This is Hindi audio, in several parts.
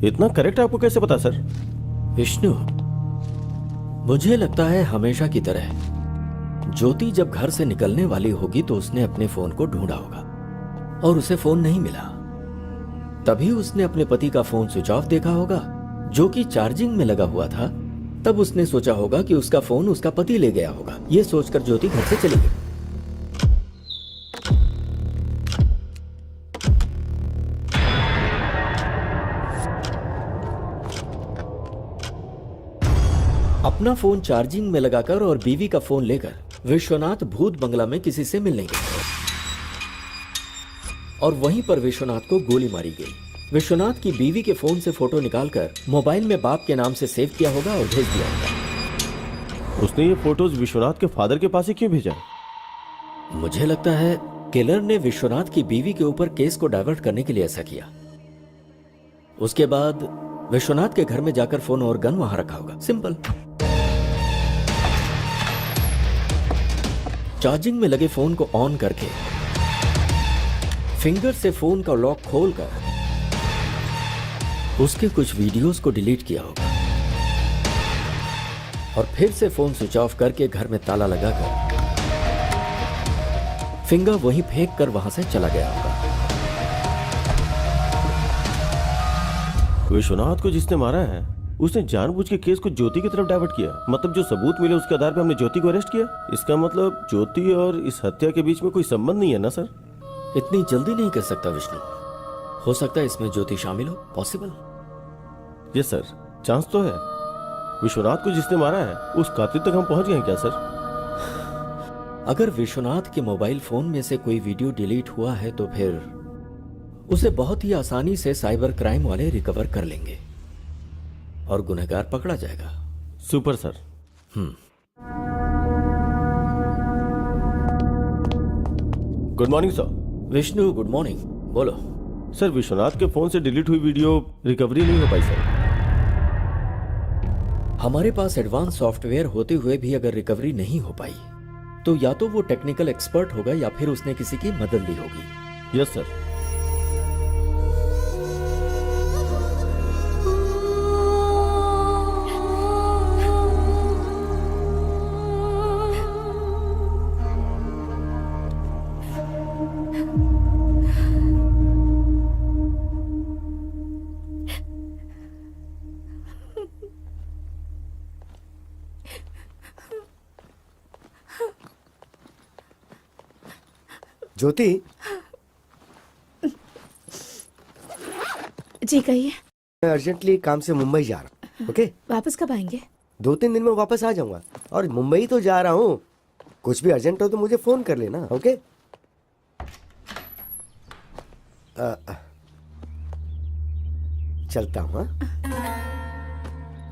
इतना करेक्ट आपको कैसे पता सर? विष्णु, मुझे लगता है हमेशा की तरह ज्योति जब घर से निकलने वाली होगी तो उसने अपने फोन को ढूंढा होगा और उसे फोन नहीं मिला। तभी उसने अपने पति का फोन स्विच ऑफ देखा होगा जो कि चार्जिंग में लगा हुआ था। तब उसने सोचा होगा कि उसका फोन उसका पति ले गया होगा। यह सोचकर ज्योति घर से चली गई। अपना फोन चार्जिंग में लगाकर और बीवी का फोन लेकर विश्वनाथ भूत बंगला में किसी से मिलने गए और वहीं पर विश्वनाथ को गोली मारी गई। विश्वनाथ की बीवी के फोन से फोटो निकालकर मोबाइल में बाप के नाम से सेव किया होगा और भेज दिया होगा। उसने ये फोटोज विश्वनाथ के फादर के पास ही क्यों भेजा? मुझे लगता है किलर ने विश्वनाथ की बीवी के ऊपर केस को डाइवर्ट करने के लिए ऐसा किया। उसके बाद विश्वनाथ के घर में जाकर फोन और गन वहां रखा होगा। सिंपल। चार्जिंग में लगे फोन को ऑन करके फिंगर से फोन का लॉक खोलकर उसके कुछ वीडियोस को डिलीट किया होगा और फिर से फोन स्विच ऑफ करके घर में ताला लगाकर फिंगर वहीं फेंक कर वहां से चला गया होगा। विश्वनाथ को जिसने मारा है उसने जानबूझ के केस को ज्योति की तरफ डाइवर्ट किया। मतलब जो सबूत मिले उसके आधार पर हमने ज्योति को अरेस्ट किया। इसका मतलब ज्योति और इस हत्या के बीच में कोई संबंध नहीं है ना सर? इतनी जल्दी नहीं कर सकता विष्णु। हो सकता है इसमें ज्योति शामिल हो। पॉसिबल। यस सर, चांस तो है। विश्वनाथ को जिसने मारा है उस कातिल तक हम पहुंच गए हैं क्या सर? अगर विश्वनाथ के मोबाइल फोन में से कोई वीडियो डिलीट हुआ है तो फिर उसे बहुत ही आसानी से साइबर क्राइम वाले रिकवर कर लेंगे और गुनहगार पकड़ा जाएगा। Super sir. Good morning sir. Vishnu good morning. बोलो। सर विश्वनाथ के फोन से डिलीट हुई वीडियो रिकवरी नहीं हो पाई सर। हमारे पास एडवांस सॉफ्टवेयर होते हुए भी अगर रिकवरी नहीं हो पाई तो या तो वो टेक्निकल एक्सपर्ट होगा या फिर उसने किसी की मदद ली होगी। Yes sir. ज्योति जी कहिए। मैं अर्जेंटली काम से मुंबई जा रहा हूँ। ओके, वापस कब आएंगे? 2-3 दिन में वापस आ जाऊंगा। और मुंबई तो जा रहा हूँ, कुछ भी अर्जेंट हो तो मुझे फोन कर लेना। ओके? चलता हूँ।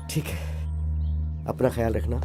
ठीक है, अपना ख्याल रखना।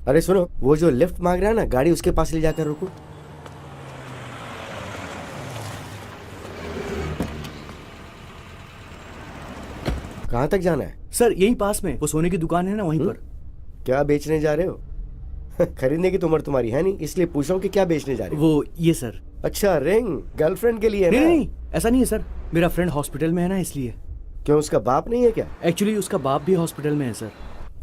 अरे सुनो, वो जो लिफ्ट मांग रहा है ना, गाड़ी उसके पास ले जाकर रुको। कहाँ तक जाना है? सर यहीं पास में वो सोने की दुकान है ना, वहीं पर। क्या बेचने जा रहे हो? खरीदने की तो उम्र तुम्हारी है नहीं, इसलिए पूछ रहा हूँ कि क्या बेचने जा रहे हो? वो ये सर। अच्छा, रिंग गर्लफ्रेंड के लिए है नहीं ना? नहीं, ऐसा नहीं है सर, मेरा फ्रेंड हॉस्पिटल में है ना, इसलिए। क्यों, उसका बाप नहीं है क्या? एक्चुअली उसका बाप भी हॉस्पिटल में है सर।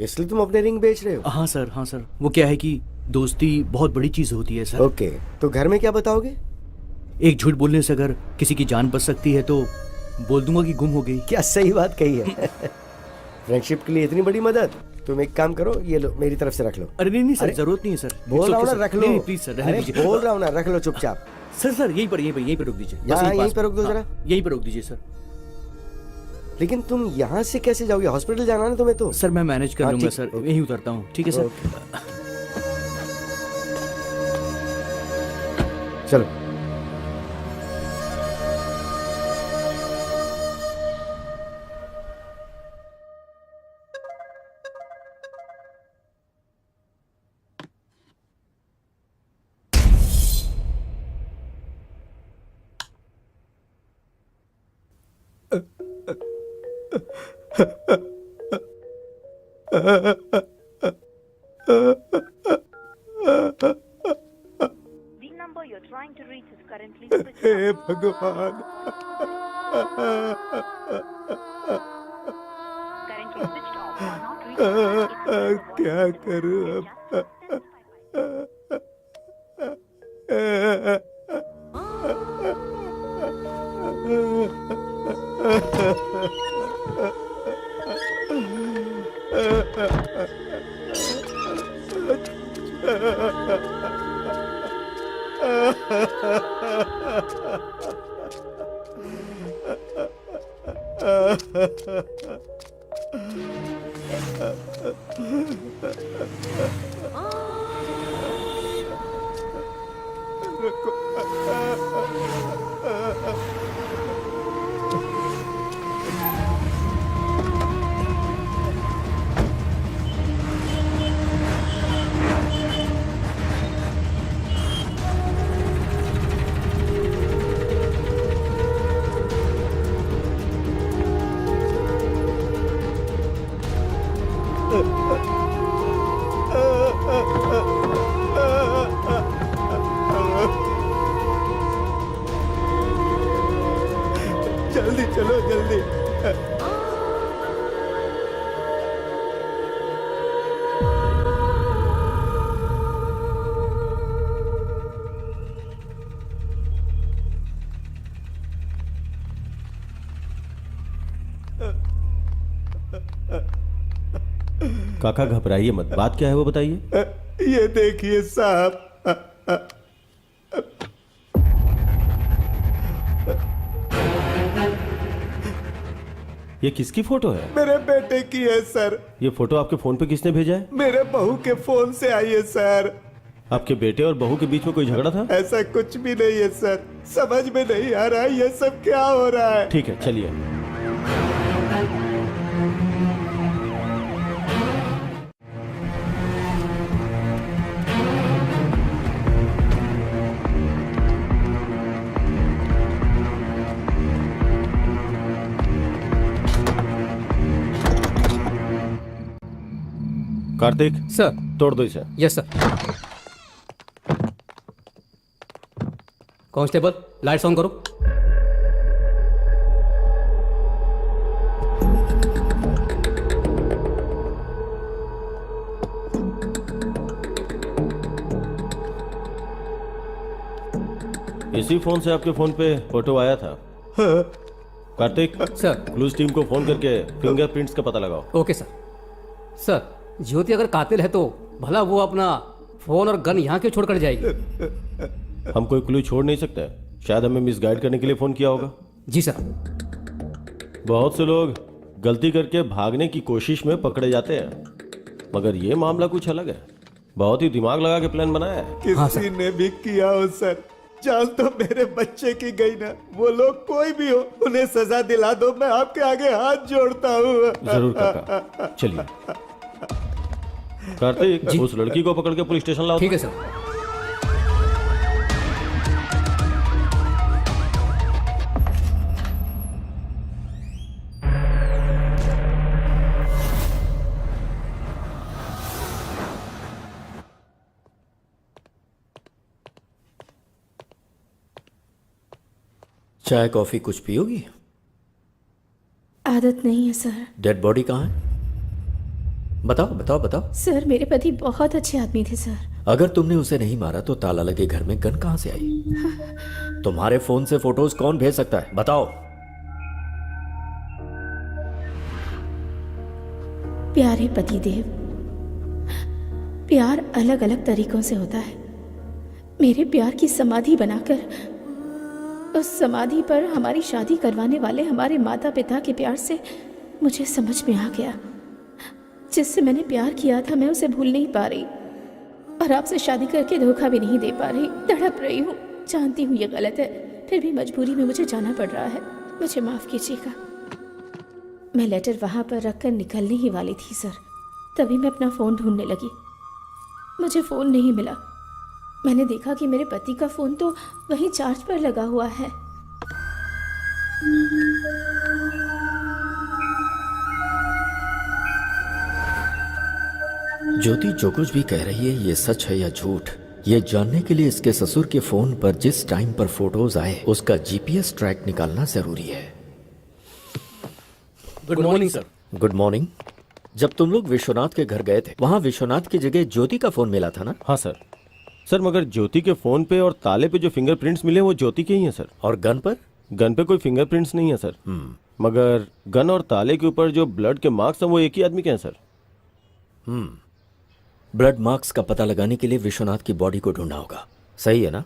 इसलिए तुम अपने रिंग बेच रहे हो? हाँ सर, हाँ सर। वो क्या है कि दोस्ती बहुत बड़ी चीज होती है सर। ओके, तो घर में क्या बताओगे? एक झूठ बोलने से अगर किसी की जान बच सकती है तो बोल दूंगा कि गुम हो गई। क्या सही बात कही है। फ्रेंडशिप के लिए इतनी बड़ी मदद। तुम एक काम करो, ये लो, मेरी तरफ से रख लो। अरे नहीं नहीं सर, अरे, जरूरत नहीं है सर। बोल रहा हूँ ना, रख लो। नहीं प्लीज सर, रहने अरे दीजिए। बोल रहा हूँ ना, रख लो चुपचाप। सर सर यहीं पर रोक दीजिए। बस यहाँ, यहीं पास पर रोक दो में। जरा। हाँ, यहीं पर रोक दीजिए सर। लेकिन तुम यहाँ से कैसे जाओगे? हॉस्पिटल जाना है ना तुम्हें तो। सर मैं मैनेज कर हाँ, लूंगा ठीक, सर, ओके। यहीं उतरता हूँ, ठीक है सर। चलो। The number you're trying to reach is currently switched hey off. भगवान। Currently switched off or not reachable. क्या करूं अब? जल्दी चलो, जल्दी। काका घबराइए मत, बात क्या है वो बताइए। ये देखिए साहब, ये किसकी फोटो है? मेरे बेटे की है सर। ये फोटो आपके फोन पे किसने भेजा है? मेरे बहू के फोन से आई है सर। आपके बेटे और बहू के बीच में कोई झगड़ा था? ऐसा कुछ भी नहीं है सर। समझ में नहीं आ रहा है ये सब क्या हो रहा है। ठीक है चलिए। कार्तिक सर। तोड़ दो इसे। Yes sir. Constable lights on करो। इसी फोन से आपके फोन पे फोटो आया था। कार्तिक सर। क्लूज टीम को फोन करके फिंगरप्रिंट्स का पता लगाओ। Okay sir. सर ज्योति अगर कातिल है तो भला वो अपना फोन और गन यहाँ क्यों छोड़ कर जाएगी? हम कोई क्लू छोड़ नहीं सकते, शायद हमें मिसगाइड करने के लिए फोन किया होगा। जी सर। बहुत से लोग गलती करके भागने की कोशिश में पकड़े जाते हैं, मगर ये मामला कुछ अलग है। बहुत ही दिमाग लगा के प्लान बनाया है। हाँ, किसी ने भी किया हो सर। जान तो मेरे बच्चे की गई ना। वो लोग कोई भी हो, उन्हें सजा दिला दो। मैं आपके आगे हाथ जोड़ता हूँ। जरूर काका, चलिए। कार्तिक जी। उस लड़की को पकड़ के पुलिस स्टेशन लाओ। ठीक है सर। चाय कॉफी कुछ पियोगी? आदत नहीं है सर। डेड बॉडी कहाँ है? बताओ बताओ बताओ। सर मेरे पति बहुत अच्छे आदमी थे सर। अगर तुमने उसे नहीं मारा तो ताला लगे घर में गन कहां से आई? तुम्हारे फोन से फोटोज कौन भेज सकता है? बताओ। प्यारे पतिदेव, प्यार अलग अलग तरीकों से होता है। मेरे प्यार की समाधि बनाकर उस समाधि पर हमारी शादी करवाने वाले हमारे माता पिता के प्यार से मुझे समझ में आ गया, जिससे मैंने प्यार किया था मैं उसे भूल नहीं पा रही, और आपसे शादी करके धोखा भी नहीं दे पा रही। तड़प रही हूँ, जानती हूँ ये गलत है, फिर भी मजबूरी में मुझे जाना पड़ रहा है। मुझे माफ़ कीजिएगा। मैं लेटर वहाँ पर रखकर निकलने ही वाली थी सर, तभी मैं अपना फ़ोन ढूंढने लगी। मुझे फ़ोन नहीं मिला। मैंने देखा कि मेरे पति का फ़ोन तो वहीं चार्ज पर लगा हुआ है। ज्योति जो कुछ भी कह रही है ये सच है या झूठ, ये जानने के लिए इसके ससुर के फोन पर जिस टाइम पर फोटोज आए उसका जीपीएस ट्रैक निकालना जरूरी है। Good morning sir. Good morning. जब तुम लोग विश्वनाथ के घर गए थे वहां विश्वनाथ की जगह ज्योति का फोन मिला था ना? हाँ सर। सर मगर ज्योति के फोन पे और ताले पे जो फिंगरप्रिंट्स मिले वो ज्योति के ही हैं सर। और गन पर? गन पे कोई फिंगरप्रिंट्स नहीं है सर। मगर गन और ताले के ऊपर जो ब्लड के मार्क्स हैं वो एक ही आदमी के हैं सर। ब्लड मार्क्स का पता लगाने के लिए विश्वनाथ की बॉडी को ढूंढना होगा, सही है ना?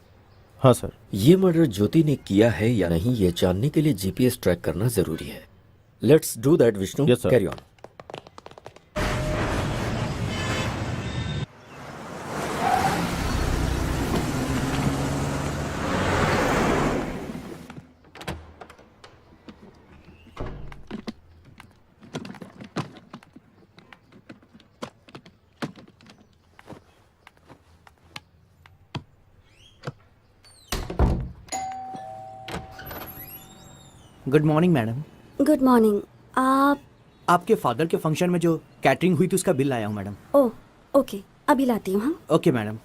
हाँ सर। ये मर्डर ज्योति ने किया है या नहीं ये जानने के लिए जीपीएस ट्रैक करना जरूरी है। Let's do that Vishnu. Yes, sir. Carry on. Good morning madam. Good morning. आप? आपके फादर के फंक्शन में जो कैटरिंग हुई थी उसका बिल लाया हूँ मैडम। ओह ओके, अभी लाती हूँ। हाँ okay madam.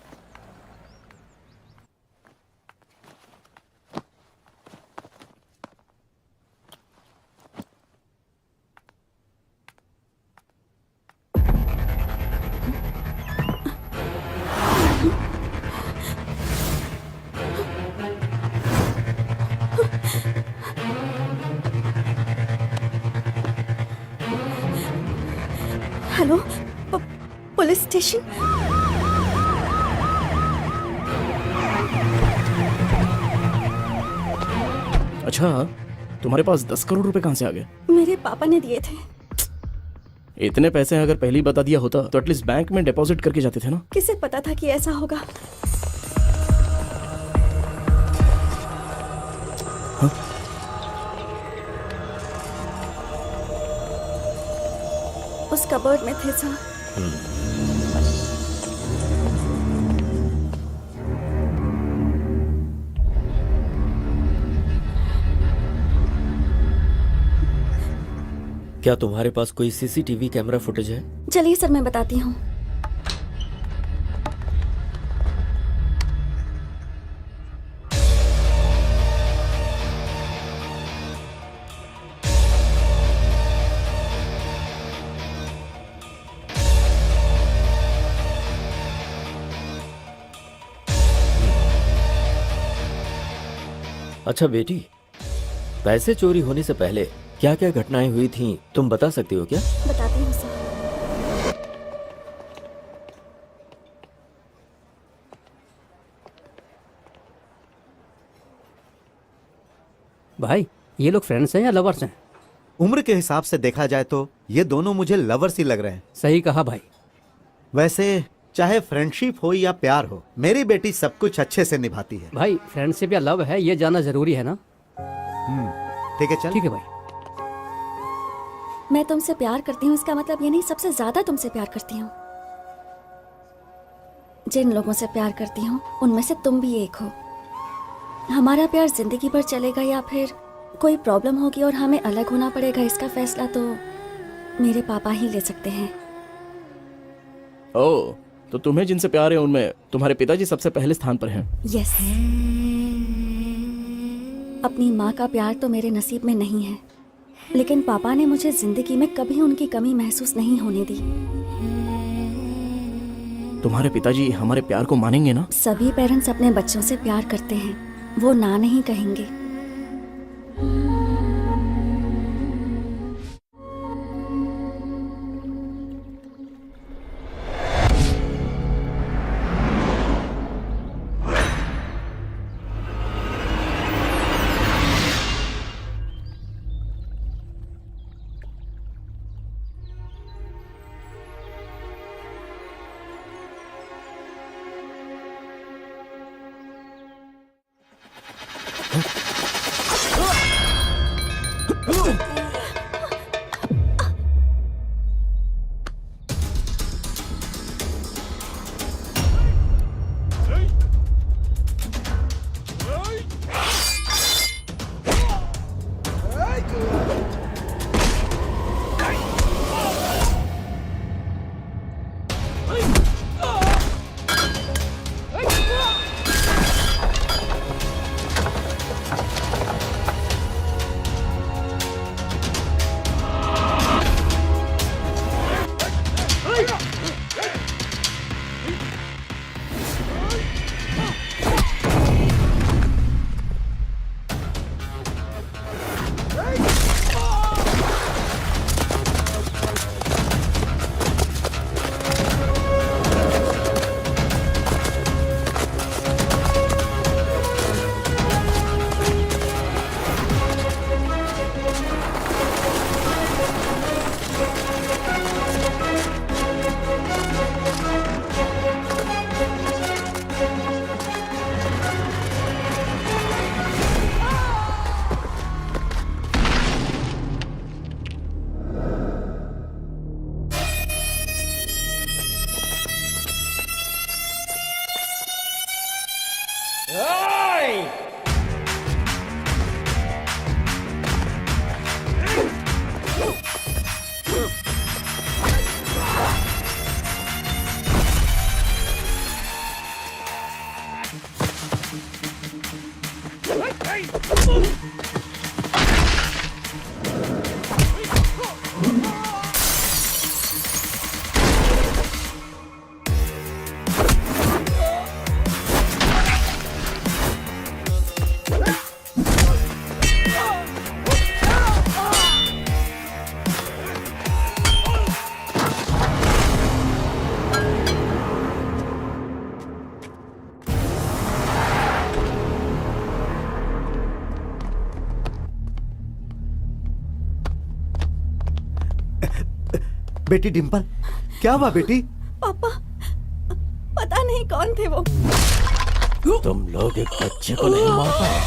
Hello, police station? अच्छा, तुम्हारे पास 10 करोड़ रुपए कहाँ से आ गए? मेरे पापा ने दिए थे। इतने पैसे अगर पहले ही बता दिया होता तो एटलीस्ट बैंक में डिपॉजिट करके जाते थे ना। किसे पता था कि ऐसा होगा? हाँ? उस कबर्ड में थे सर। क्या तुम्हारे पास कोई सीसीटीवी कैमरा फुटेज है? चलिए सर, मैं बताती हूँ। अच्छा बेटी, पैसे चोरी होने से पहले क्या क्या घटनाएं हुई थी तुम बता सकती हो क्या? बताती हूँ सर। भाई ये लोग फ्रेंड्स हैं या लवर्स हैं? उम्र के हिसाब से देखा जाए तो ये दोनों मुझे लवर्स ही लग रहे हैं। सही कहा भाई। वैसे चाहे फ्रेंडशिप हो या प्यार हो, मेरी बेटी सब कुछ अच्छे से निभाती है। भाई फ्रेंडशिप या लव है ये जानना जरूरी है ना? ठीक है, चल। ठीक है भाई। मैं तुमसे प्यार करती हूँ इसका मतलब ये नहीं सबसे ज्यादा तुमसे प्यार करती हूँ। जिन लोगों से प्यार करती हूँ उनमें से तुम भी एक हो। हमारा प्यार जिंदगी भर चलेगा या फिर कोई प्रॉब्लम होगी और हमें अलग होना पड़ेगा, इसका फैसला तो मेरे पापा ही ले सकते हैं। ओह, तो तुम्हें जिनसे प्यार है उनमें तुम्हारे पिताजी सबसे पहले स्थान पर हैं। यस। अपनी माँ का प्यार तो मेरे नसीब में नहीं है, लेकिन पापा ने मुझे जिंदगी में कभी उनकी कमी महसूस नहीं होने दी। तुम्हारे पिताजी हमारे प्यार को मानेंगे ना? सभी पेरेंट्स अपने बच्चों से प्यार करते हैं, वो ना नहीं कहेंगे। बेटी डिम्पल, क्या हुआ बेटी? पापा, पता नहीं कौन थे वो। तुम लोग एक बच्चे को नहीं मार पाए।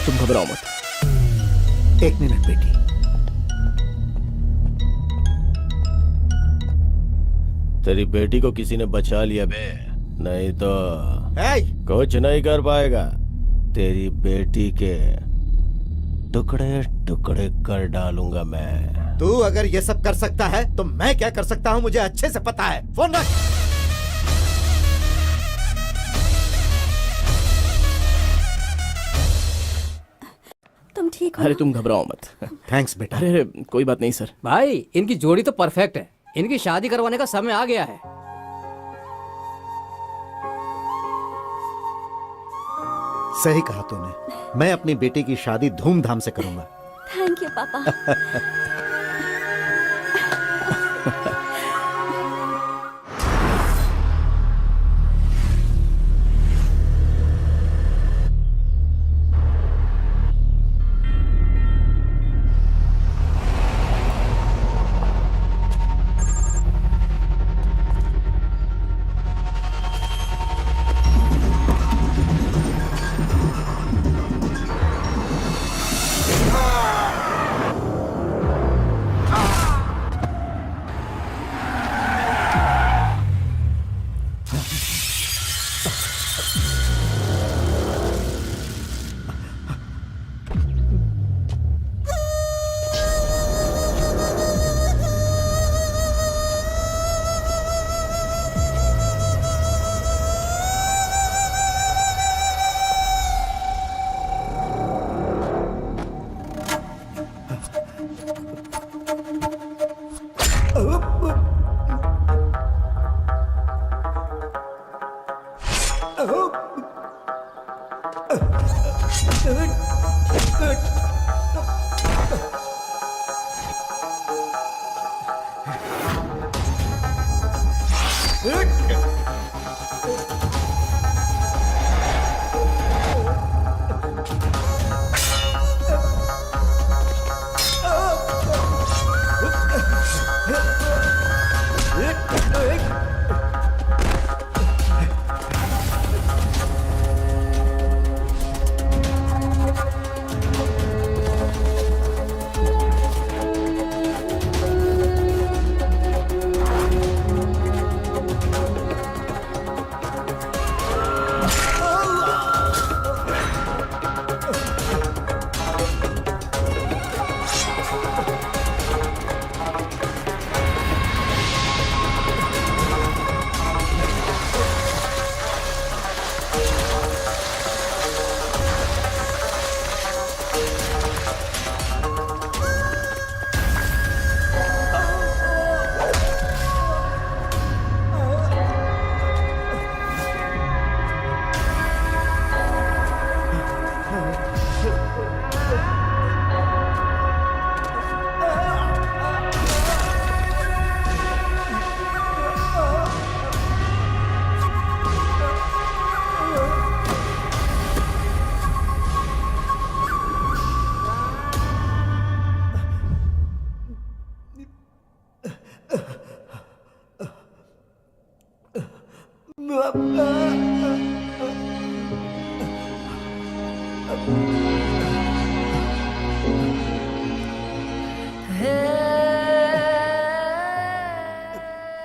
तुम घबराओ मत। एक मिनट बेटी। तेरी बेटी को किसी ने बचा लिया बे, नहीं तो कुछ नहीं कर पाएगा। तेरी बेटी के टुकड़े टुकड़े कर डालूंगा मैं। तू अगर ये सब कर सकता है तो मैं क्या कर सकता हूँ मुझे अच्छे से पता है। फोन रख। तुम ठीक हो? अरे तुम घबराओ मत। थैंक्स बेटा। अरे अरे कोई बात नहीं सर। भाई इनकी जोड़ी तो परफेक्ट है, इनकी शादी करवाने का समय आ गया है। सही कहा तूने। मैं अपनी बेटी की शादी धूमधाम से करूंगा। थैंक यू पापा।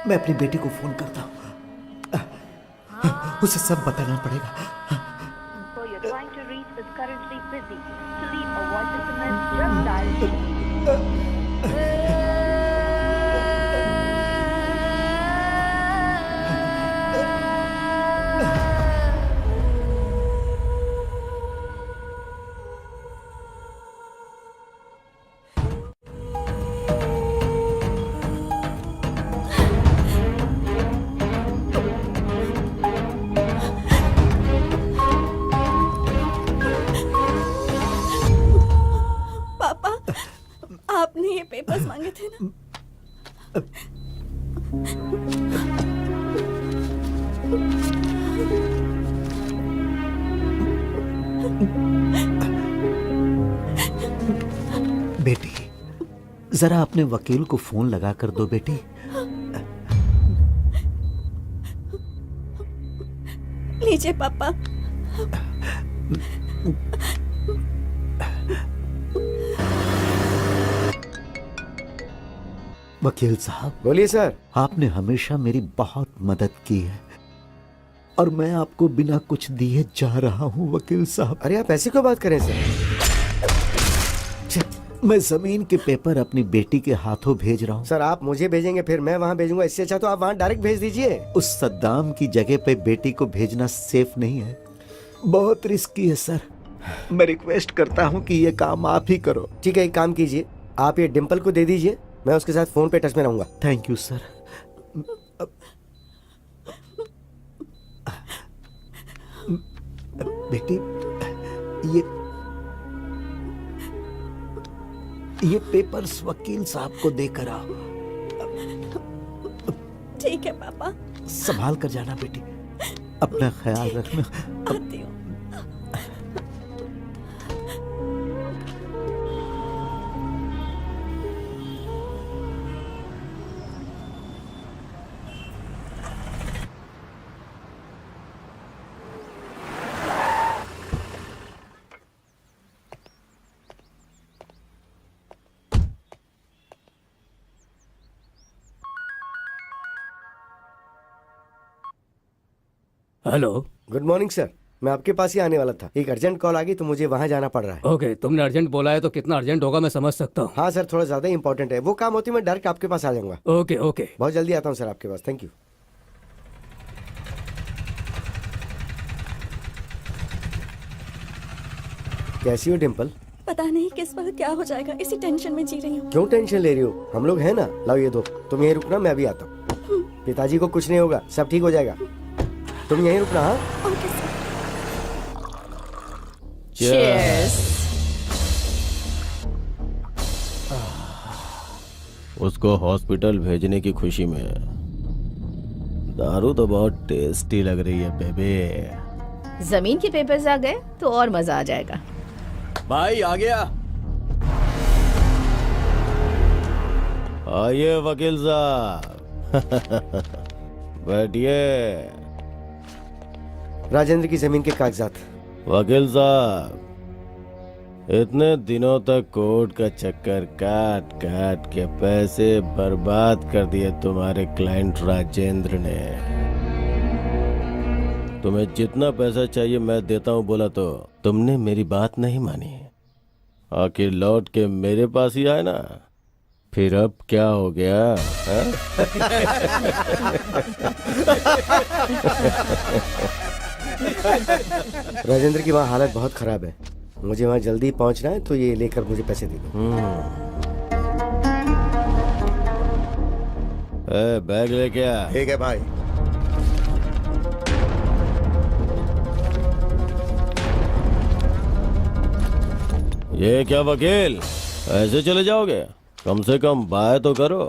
मैं अपनी बेटी को फोन करता हूँ, उसे सब बताना पड़ेगा। So you're trying to reach is currently busy. To leave a voice SMS, just dial पापा, आपने ये पेपर्स मांगे थे ना? बेटी, जरा अपने वकील को फोन लगा कर दो बेटी। लीजिए पापा। वकील साहब, बोलिए सर। आपने हमेशा मेरी बहुत मदद की है और मैं आपको बिना कुछ दिए जा रहा हूं वकील साहब। अरे आप ऐसी क्यों बात करें सर? मैं जमीन के पेपर अपनी बेटी के हाथों भेज रहा हूं। सर आप मुझे भेजेंगे फिर मैं वहाँ भेजूंगा, इससे अच्छा तो आप वहाँ डायरेक्ट भेज दीजिए। उस सद्दाम की जगह पे बेटी को भेजना सेफ नहीं है, बहुत रिस्की है सर। मैं रिक्वेस्ट करता हूं कि ये काम आप ही करो। ठीक है, एक काम कीजिए, आप ये डिम्पल को दे दीजिए, मैं उसके साथ फोन पे टच में रहूंगा। Thank you sir. बेटी, ये पेपर्स वकील साहब को देकर आओ। ठीक है पापा। संभाल कर जाना बेटी, अपना ख्याल रखना। आती हूँ। हेलो। गुड मॉर्निंग सर, मैं आपके पास ही आने वाला था, एक अर्जेंट कॉल आ गई तो मुझे वहाँ जाना पड़ रहा है। ओके, तुमने अर्जेंट बोला है तो कितना अर्जेंट होगा मैं समझ सकता हूँ। हाँ सर, थोड़ा ज्यादा ही इंपॉर्टेंट है, वो काम होती मैं डायरेक्ट आपके पास आ जाऊंगा। Okay okay. बहुत जल्दी आता हूँ सर आपके पास। Thank you. कैसी हो डिम्पल? पता नहीं किस वक्त क्या हो जाएगा, इसी टेंशन में जी रही हूँ। क्यों टेंशन ले रही हो, हम लोग हैं ना। लाओ ये दो, तुम यहीं रुकना, मैं अभी आता हूँ। पिताजी को कुछ नहीं होगा, सब ठीक हो जाएगा, तुम यहीं रुकना। हाँ ओके सर। उसको हॉस्पिटल भेजने की खुशी में दारू तो बहुत टेस्टी लग रही है बेबे। जमीन के पेपर्स आ गए तो और मजा आ जाएगा। भाई आ गया। आइए वकील साहब। बैठिए। राजेंद्र की जमीन के कागजात। वकील साहब, इतने दिनों तक कोर्ट का चक्कर काट काट के पैसे बर्बाद कर दिए तुम्हारे क्लाइंट राजेंद्र ने। तुम्हें जितना पैसा चाहिए मैं देता हूँ बोला तो तुमने मेरी बात नहीं मानी, आखिर लौट के मेरे पास ही आए ना। फिर अब क्या हो गया? राजेंद्र की वहाँ हालत बहुत खराब है, मुझे वहाँ जल्दी पहुँचना है, तो ये लेकर मुझे पैसे दे दो। बैग लेके आ। ठीक है भाई। ये क्या वकील, ऐसे चले जाओगे? कम से कम बाय तो करो।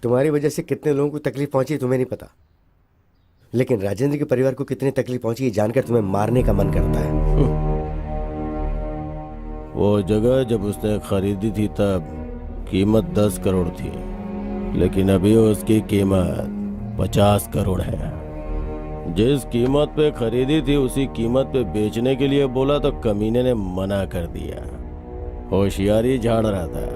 तुम्हारी वजह से कितने लोगों को तकलीफ पहुंची तुम्हें नहीं पता, लेकिन राजेंद्र के परिवार को कितनी तकलीफ पहुंची ये जानकर तुम्हें मारने का मन करता है। वो जगह जब उसने खरीदी थी तब कीमत 10 करोड़ थी, लेकिन अभी उसकी कीमत 50 करोड़ है। जिस कीमत पे खरीदी थी उसी कीमत पे बेचने के लिए बोला तो कमीने ने मना कर दिया। होशियारी झाड़ रहा था।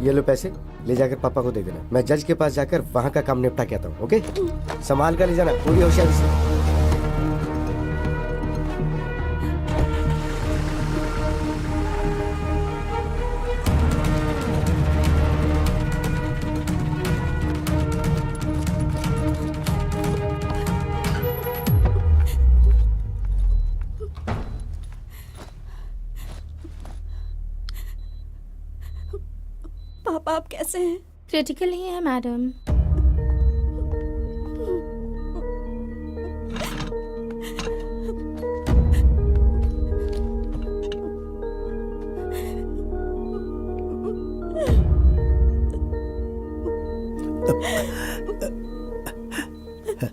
ये लो पैसे, ले जाकर पापा को दे देना। मैं जज के पास जाकर वहाँ का काम निपटा के आता हूँ। ओके, संभाल कर ले जाना पूरी होशियारी से। पापा आप कैसे हैं? क्रिटिकल ही है मैडम।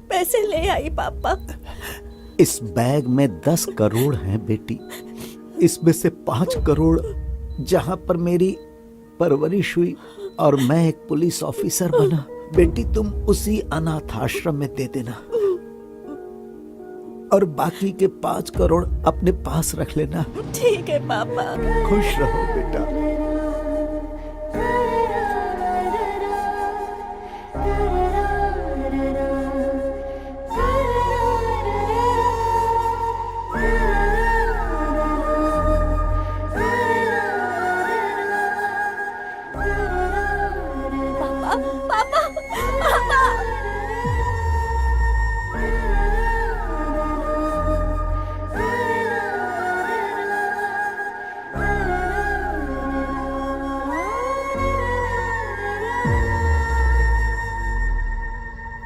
पैसे ले आई पापा। इस बैग में 10 करोड़ हैं बेटी। इसमें से 5 करोड़ जहां पर मेरी परवरिश हुई और मैं एक पुलिस ऑफिसर बना, बेटी तुम उसी अनाथ आश्रम में दे देना और बाकी के 5 करोड़ अपने पास रख लेना। ठीक है पापा। खुश रहो बेटा।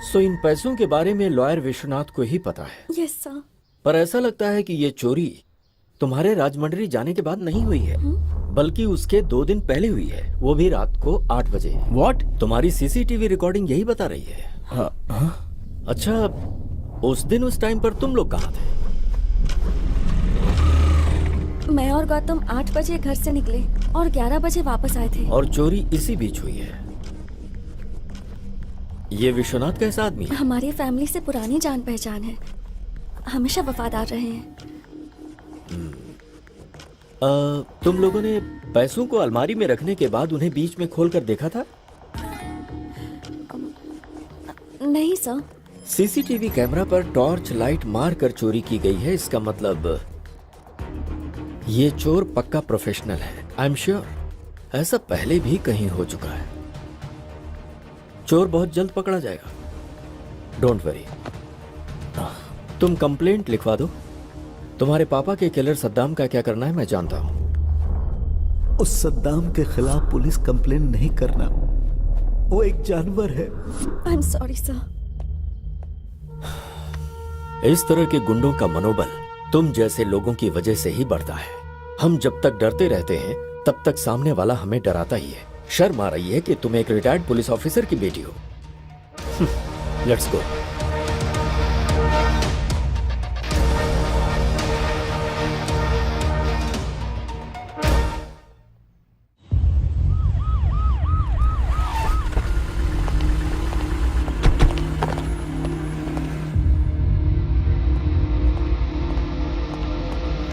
सो इन पैसों के बारे में लॉयर विश्वनाथ को ही पता है। Yes sir. पर ऐसा लगता है कि ये चोरी तुम्हारे राजमंड्री जाने के बाद नहीं हुई है, बल्कि उसके 2 दिन पहले हुई है, वो भी रात को 8 बजे। व्हाट? तुम्हारी सीसीटीवी रिकॉर्डिंग यही बता रही है। अच्छा, उस दिन उस टाइम पर तुम लोग कहाँ थे? मैं और गौतम 8 बजे घर से निकले और 11 बजे वापस आए थे। और चोरी इसी बीच हुई है। ये विश्वनाथ कैसा आदमी है? हमारी फैमिली से पुरानी जान पहचान है, हमेशा वफादार रहे हैं। तुम लोगों ने पैसों को अलमारी में रखने के बाद उन्हें बीच में खोलकर देखा था? नहीं सर। सीसीटीवी कैमरा पर टॉर्च लाइट मार कर चोरी की गई है, इसका मतलब ये चोर पक्का प्रोफेशनल है। आई एम श्योर ऐसा पहले भी कहीं हो चुका है। चोर बहुत जल्द पकड़ा जाएगा, डोंट वरी। तुम कंप्लेंट लिखवा दो। तुम्हारे पापा के किलर सद्दाम का क्या करना है मैं जानता हूं। उस सद्दाम के खिलाफ पुलिस कंप्लेन नहीं करना, वो एक जानवर है। I am sorry sir. इस तरह के गुंडों का मनोबल तुम जैसे लोगों की वजह से ही बढ़ता है। हम जब तक डरते रहते हैं तब तक सामने वाला हमें डराता ही है। शर्म आ रही है कि तुम एक रिटायर्ड पुलिस ऑफिसर की बेटी हो। Let's go.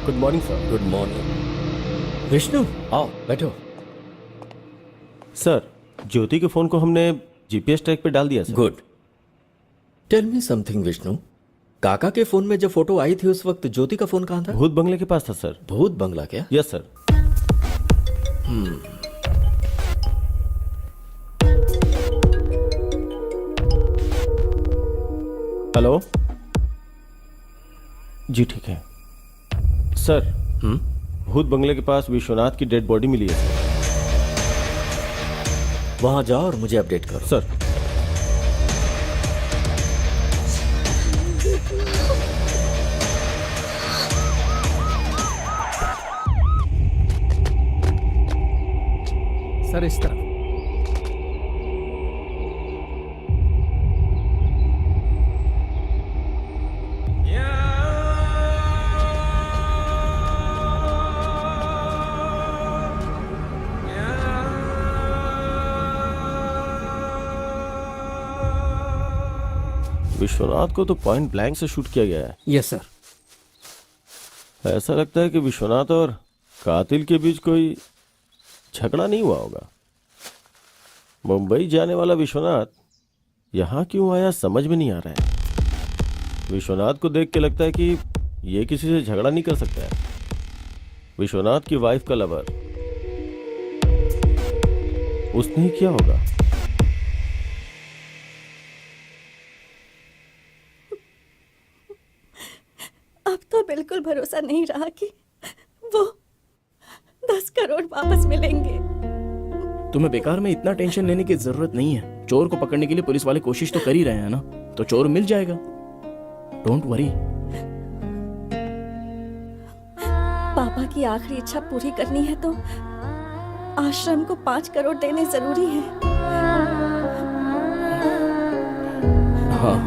Good morning sir. Good morning. Vishnu आओ बैठो। सर, ज्योति के फोन को हमने जीपीएस ट्रैक पे डाल दिया sir. Good. Tell me something Vishnu, काका के फोन में जब फोटो आई थी उस वक्त ज्योति का फोन कहाँ था? भूत बंगले के पास था सर। भूत बंगला क्या? Yes sir. हेलो जी, ठीक है सर। भूत बंगले के पास विश्वनाथ की डेड बॉडी मिली है सर। वहां जाओ और मुझे अपडेट करो। सर। सर इस तरफ। विश्वनाथ को तो पॉइंट ब्लैंक से शूट किया गया है। Yes sir. ऐसा लगता है कि विश्वनाथ और कातिल के बीच कोई झगड़ा नहीं हुआ होगा। मुंबई जाने वाला विश्वनाथ यहाँ क्यों आया समझ में नहीं आ रहा है। विश्वनाथ को देख के लगता है कि ये किसी से झगड़ा नहीं कर सकता है। विश्वनाथ की वाइफ का लवर उसने ही किया होगा। अब तो बिल्कुल भरोसा नहीं रहा कि वो 10 करोड़ वापस मिलेंगे। तुम्हें बेकार में इतना टेंशन लेने की जरूरत नहीं है। चोर को पकड़ने के लिए पुलिस वाले कोशिश तो कर ही रहे हैं ना, तो चोर मिल जाएगा। Don't worry. पापा की आखिरी इच्छा पूरी करनी है तो आश्रम को 5 करोड़ देने जरूरी है। हाँ,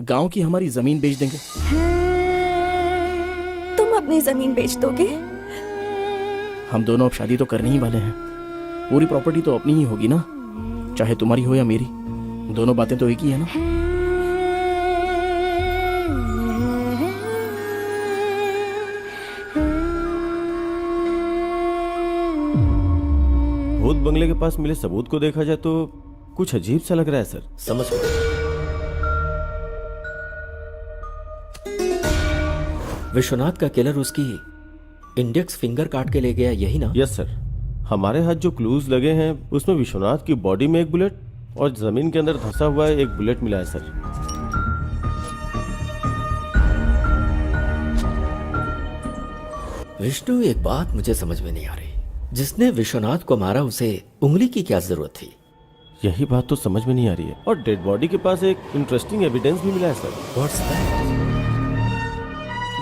गांव की हमारी जमीन बेच देंगे। तुम अपनी जमीन बेच दोगे? हम दोनों अब शादी तो करने ही वाले हैं। पूरी प्रॉपर्टी तो अपनी ही होगी ना, चाहे तुम्हारी हो या मेरी। दोनों बातें तो एक ही है ना। भूत बंगले के पास मिले सबूत को देखा जाए तो कुछ अजीब सा लग रहा है सर। समझ गए। विश्वनाथ का किलर उसकी इंडेक्स फिंगर काट के ले गया, यही ना? Yes sir. हमारे हाथ जो क्लूज लगे हैं उसमें विश्वनाथ की बॉडी में एक बुलेट और जमीन के अंदर धंसा हुआ एक बुलेट मिला है सर। विष्णु, एक बात मुझे समझ में नहीं आ रही। जिसने विश्वनाथ को मारा उसे उंगली की क्या जरूरत थी? यही बात तो समझ में नहीं आ रही है। और डेड बॉडी के पास एक इंटरेस्टिंग एविडेंस भी मिला है sir. What's that?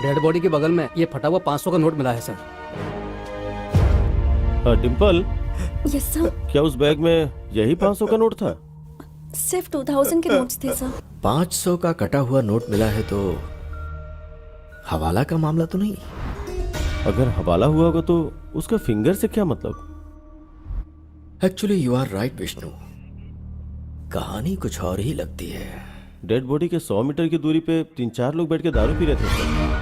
Dead body के बगल में ये फटा हुआ 500 का नोट मिला है सर। Dimple, yes sir. क्या उस बैग में यही 500 का नोट था? सिर्फ 2000 के नोट्स थे सर। 500 का कटा हुआ नोट मिला है तो हवाला का मामला तो नहीं? अगर हवाला हुआ होगा तो उसका फिंगर से क्या मतलब? Actually you are right Vishnu, कहानी कुछ और ही लगती है। डेड बॉडी के 100 मीटर की दूरी पे 3-4 लोग बैठ के दारू पी रहे थे सर।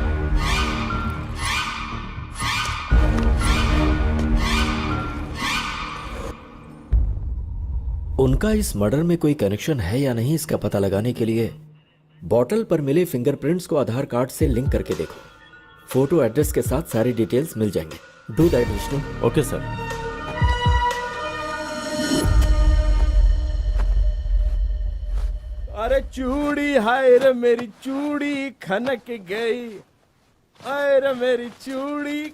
उनका इस मर्डर में कोई कनेक्शन है या नहीं, इसका पता लगाने के लिए बॉटल पर मिले फिंगरप्रिंट्स को आधार कार्ड से लिंक करके देखो। फोटो एड्रेस के साथ सारी डिटेल्स मिल जाएंगे। Do that Vishnu. Okay sir. अरे चूड़ी, हाय रे मेरी चूड़ी खनक गई, हाय रे मेरी चूड़ी।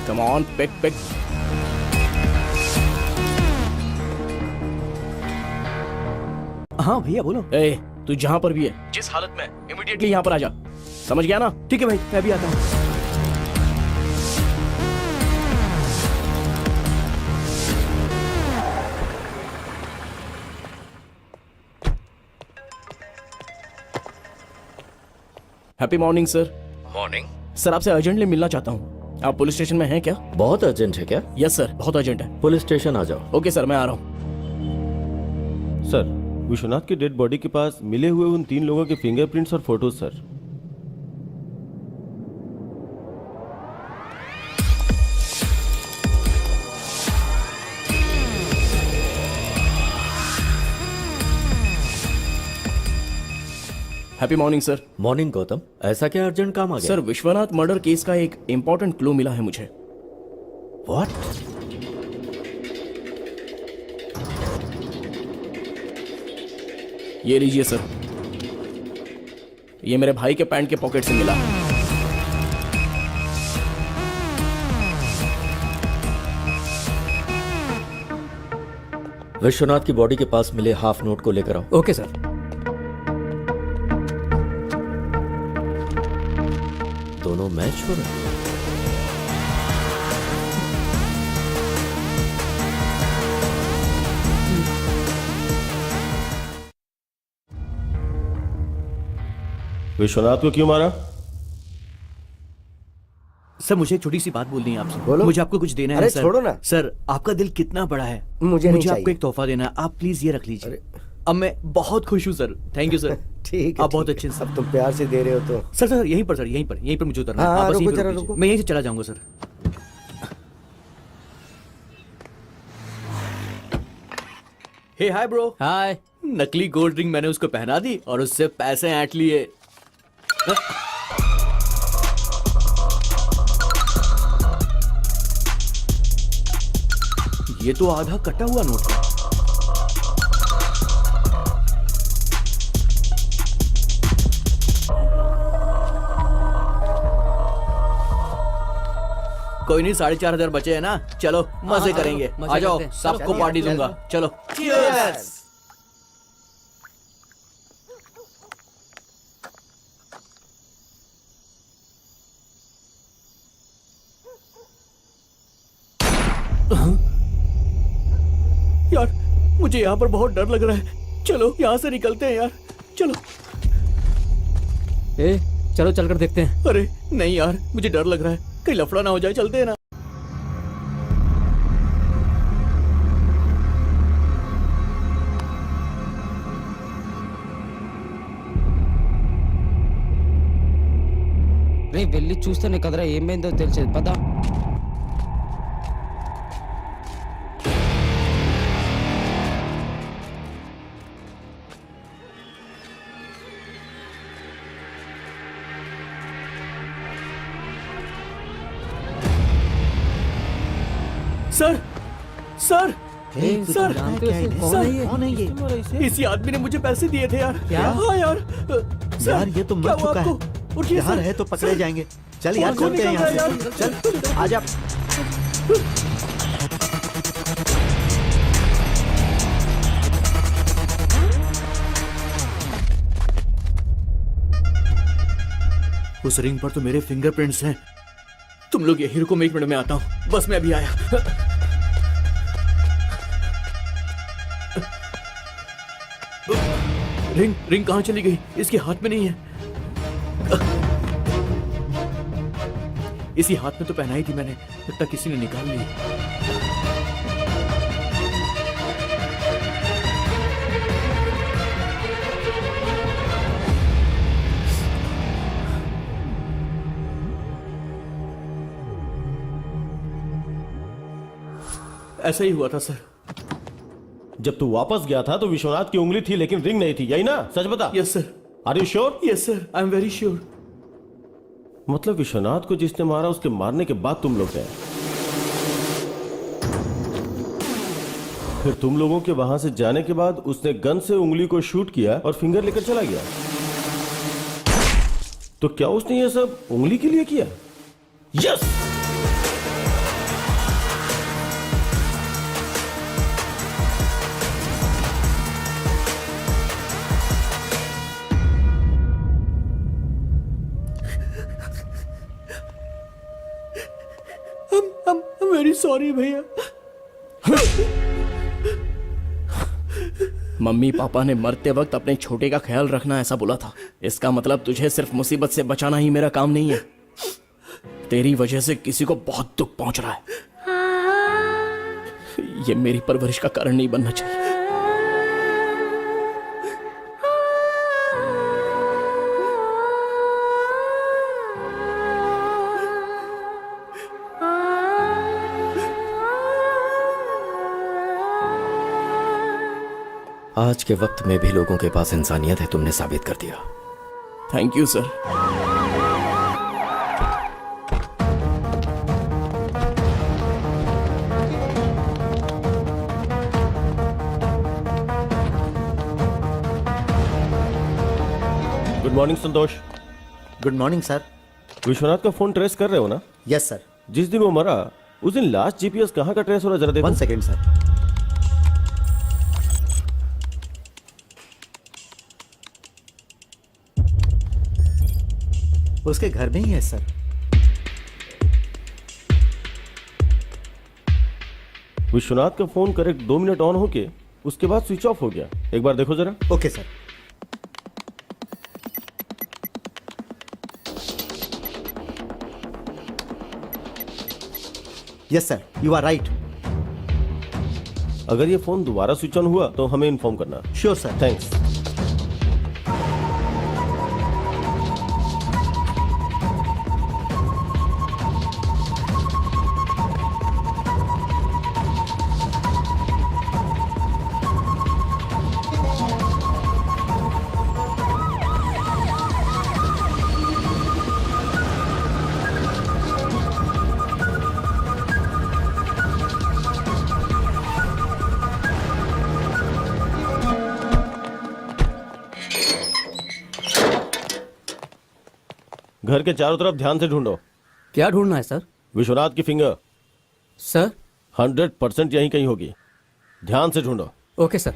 Come on, pick pick. हाँ भैया बोलो। ए, तू जहां पर भी है, जिस हालत में, इमीडिएटली यहां पर आ जा। समझ गया ना? ठीक है भाई, मैं भी आता हूँ। Happy morning sir. Morning. Sir, आपसे अर्जेंटली मिलना चाहता हूँ। आप पुलिस स्टेशन में हैं क्या? बहुत अर्जेंट है क्या? यस सर, बहुत अर्जेंट है। पुलिस स्टेशन आ जाओ। ओके सर, मैं आ रहा हूँ। सर, विश्वनाथ की डेड बॉडी के पास मिले हुए उन 3 लोगों के फिंगरप्रिंट्स और photos sir. Happy morning sir. Morning Gautam, ऐसा क्या अर्जेंट काम आ गया? सर, विश्वनाथ मर्डर केस का एक इंपॉर्टेंट क्लू मिला है मुझे। व्हाट? ये लीजिए सर, ये मेरे भाई के पैंट के पॉकेट से मिला। विश्वनाथ की बॉडी के पास मिले हाफ नोट को लेकर आओ। Okay sir. दोनों मैच हो रहे हैं। विश्वनाथ को क्यों मारा? सर मुझे एक छोटी सी बात बोलनी है आपसे। बोलो। मुझे आपको कुछ देना है अरे सर। छोड़ो ना। सर आपका दिल कितना बड़ा है, मुझे नहीं आपको चाहिए। एक तोहफा देना है, आप प्लीज ये रख लीजिए। अब मैं बहुत खुश हूँ सर, थैंक यू सर। ठीक है, आप बहुत ठीक अच्छे है। हैं सर। अब तुम प्यार से दे रहे हो तो। सर सर यहीं पर, सर यहीं पर मुझे उतरना है। हाँ, आप बस रुको यहीं पर जरा, रुक लीजिए। रुको। मैं यहीं से चला जाऊंगा सर। हे हाय ब्रो। हाय। नकली गोल्ड रिंग मैंने उसको पहना दी और उससे पैसे ऐंठ लिए। ये तो आधा कटा हुआ नोट है। कोई नहीं, 4,500 बचे हैं ना, चलो मजे करेंगे। मजे आ जाओ, करते हैं। सबको चलो, पार्टी चलो। दूंगा, चलो। यार मुझे यहाँ पर बहुत डर लग रहा है, चलो यहाँ से निकलते हैं यार, चलो। ए, चलो चलकर देखते हैं। अरे नहीं यार, मुझे डर लग रहा है, कहीं लफड़ा ना हो जाए, चलते हैं ना। వెళ్ళి చూస్తేనే కదరా ఏమైందో తెలిసేది పద. सर सर सर जानते हो कौन है ये? इसी आदमी ने मुझे पैसे दिए थे यार। क्या? हाँ यार। यार ये तो क्या मर हुआ चुका है। आपको? उठिए यहाँ सर। रहे तो पकड़े सर, जाएंगे। चल यार कौन चलते हैं निकल रहा यहाँ है से। चल आजा। उस रिंग पर तो मेरे फिंगरप्रिंट्स हैं। तुम लोग यही रुको, मैं 1 मिनट में आता हूँ, बस मैं अभी आया। रिंग कहाँ चली गई? इसके हाथ में नहीं है। इसी हाथ में तो पहनाई थी मैंने, लगता किसी ने निकाल ली। ऐसा ही हुआ था सर। जब तू वापस गया था तो विश्वनाथ की उंगली थी लेकिन रिंग नहीं थी, यही ना? सच बता। Yes sir. Are you sure? Yes sir, I am very sure. मतलब विश्वनाथ को जिसने मारा उसके मारने के बाद तुम लोग गए, फिर तुम लोगों के वहां से जाने के बाद उसने गन से उंगली को शूट किया और फिंगर लेकर चला गया। तो क्या उसने ये सब उंगली के लिए किया? यस। I'm very sorry भैया। मम्मी पापा ने मरते वक्त अपने छोटे का ख्याल रखना ऐसा बोला था। इसका मतलब तुझे सिर्फ मुसीबत से बचाना ही मेरा काम नहीं है। तेरी वजह से किसी को बहुत दुख पहुंच रहा है। ये मेरी परवरिश का कारण नहीं बनना चाहिए। आज के वक्त में भी लोगों के पास इंसानियत है, तुमने साबित कर दिया। Thank you sir. Good morning Santosh. Good morning sir. Vishwanath का फोन ट्रेस कर रहे हो ना? Yes sir. जिस दिन वो मरा उस दिन लास्ट जीपीएस कहाँ का ट्रेस हो रहा, जरा देखो। 1 सेकेंड सर। उसके घर में ही है सर। विश्वनाथ का फोन करेक्ट 2 मिनट ऑन होके उसके बाद स्विच ऑफ हो गया। एक बार देखो जरा। Okay sir. Yes sir, you are right. अगर ये फोन दोबारा स्विच ऑन हुआ तो हमें इन्फॉर्म करना। Sure sir. थैंक्स। घर के चारों तरफ ध्यान से ढूंढो। क्या ढूंढना है सर? विश्वनाथ की फिंगर सर 100% यहीं कहीं होगी। ध्यान से ढूंढो। Okay sir.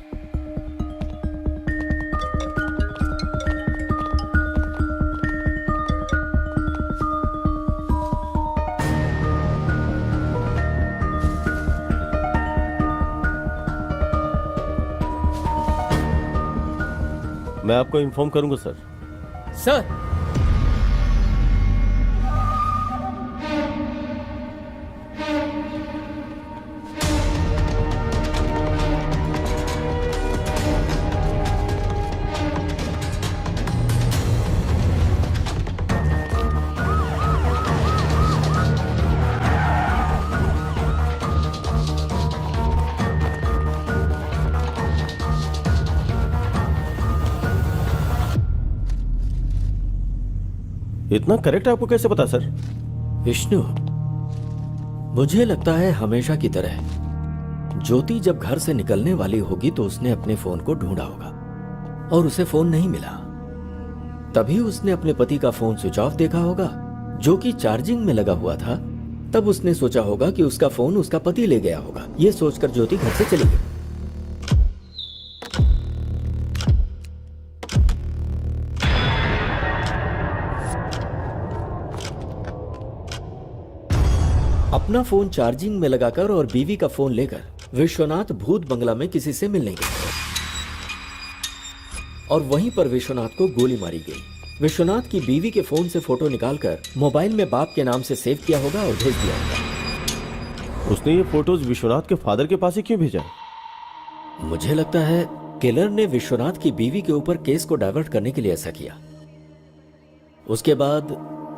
मैं आपको इन्फॉर्म करूंगा सर। सर इतना करेक्ट आपको कैसे पता सर? विष्णु, मुझे लगता है हमेशा की तरह ज्योति जब घर से निकलने वाली होगी तो उसने अपने फोन को ढूंढा होगा और उसे फोन नहीं मिला। तभी उसने अपने पति का फोन स्विच ऑफ देखा होगा जो कि चार्जिंग में लगा हुआ था। तब उसने सोचा होगा कि उसका फोन उसका पति ले गया होगा। यह सोचकर ज्योति घर से चली गई। अपना फोन चार्जिंग में लगाकर और बीवी का फोन लेकर विश्वनाथ भूत बंगला में किसी से मिलने गए और वहीं पर विश्वनाथ को गोली मारी गई। विश्वनाथ की बीवी के फोन से फोटो निकालकर मोबाइल में बाप के नाम से सेव किया होगा और भेज दिया होगा। उसने ये फोटोज विश्वनाथ के फादर के पास ही क्यों भेजा? मुझे लगता है किलर ने विश्वनाथ की बीवी के ऊपर केस को डाइवर्ट करने के लिए ऐसा किया। उसके बाद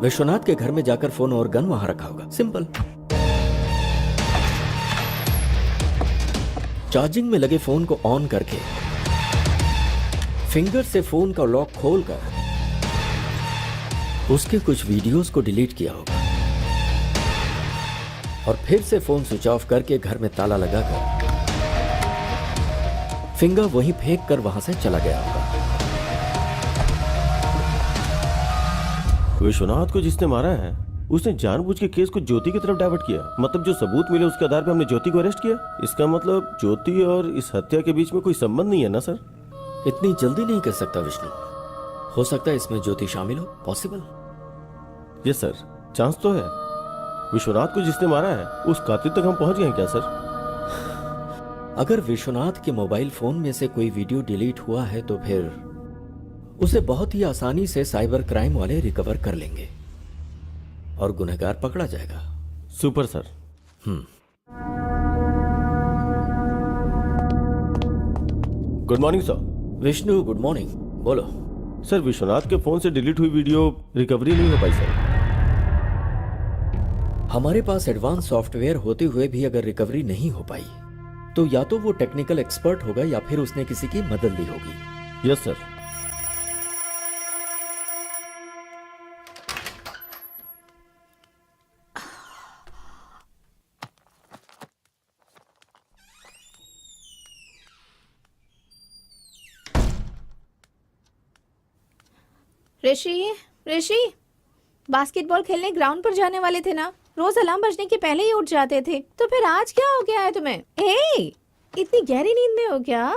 विश्वनाथ के घर में जाकर फोन और गन वहां रखा होगा। सिंपल। चार्जिंग में लगे फोन को ऑन करके फिंगर से फोन का लॉक खोलकर उसके कुछ वीडियोस को डिलीट किया होगा और फिर से फोन स्विच ऑफ करके घर में ताला लगाकर फिंगर वहीं फेंक कर वहां से चला गया होगा। विश्वनाथ को जिसने मारा है उसने जानबूझ के केस को ज्योति की तरफ डाइवर्ट किया। मतलब जो सबूत मिले उसके आधार पर हमने ज्योति को अरेस्ट किया। इसका मतलब ज्योति और इस हत्या के बीच में कोई संबंध नहीं है ना सर? इतनी जल्दी नहीं कर सकता विष्णु। हो सकता है इसमें ज्योति शामिल हो। पॉसिबल। यस सर, चांस तो है। विश्वनाथ को जिसने मारा है उस कातिल तक हम पहुंच गए हैं क्या सर? अगर विश्वनाथ के मोबाइल फोन में से कोई वीडियो डिलीट हुआ है तो फिर उसे बहुत ही आसानी से साइबर क्राइम वाले रिकवर कर लेंगे और गुनहगार पकड़ा जाएगा। Super sir. Good morning sir. Vishnu good morning. बोलो। सर विश्वनाथ के फोन से डिलीट हुई वीडियो रिकवरी नहीं हो पाई सर। हमारे पास एडवांस सॉफ्टवेयर होते हुए भी अगर रिकवरी नहीं हो पाई तो या तो वो टेक्निकल एक्सपर्ट होगा या फिर उसने किसी की मदद ली होगी। Yes sir. Rishi, Rishi, basketball खेलने ग्राउंड पर जाने वाले थे ना? रोज अलार्म बजने के पहले ही उठ जाते थे। तो फिर आज क्या हो गया है तुम्हें? इतनी गहरी नींद में हो क्या?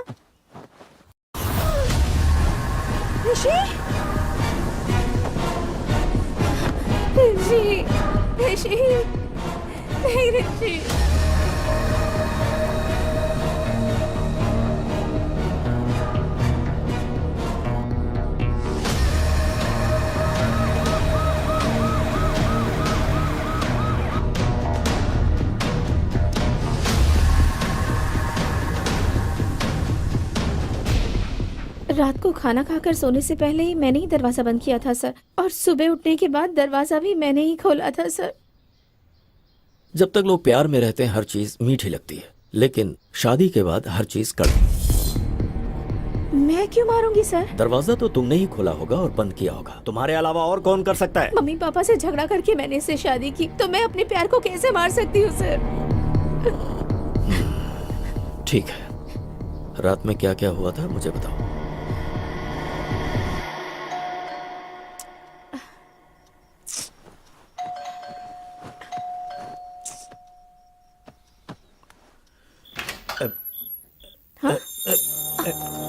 ऋषि, ऋषि, ऋषि, नहीं ऋषि। रात को खाना खाकर सोने से पहले ही मैंने ही दरवाजा बंद किया था सर, और सुबह उठने के बाद दरवाजा भी मैंने ही खोला था सर। जब तक लोग प्यार में रहते हैं हर चीज मीठी लगती है, लेकिन शादी के बाद हर चीज कड़वी। मैं क्यों मारूंगी सर? दरवाजा तो तुमने ही खोला होगा और बंद किया होगा, तुम्हारे अलावा और कौन कर सकता है? मम्मी पापा से झगड़ा करके मैंने इससे शादी की, तो मैं अपने प्यार को कैसे मार सकती हूँ सर? ठीक है, रात में क्या क्या हुआ था मुझे बताओ।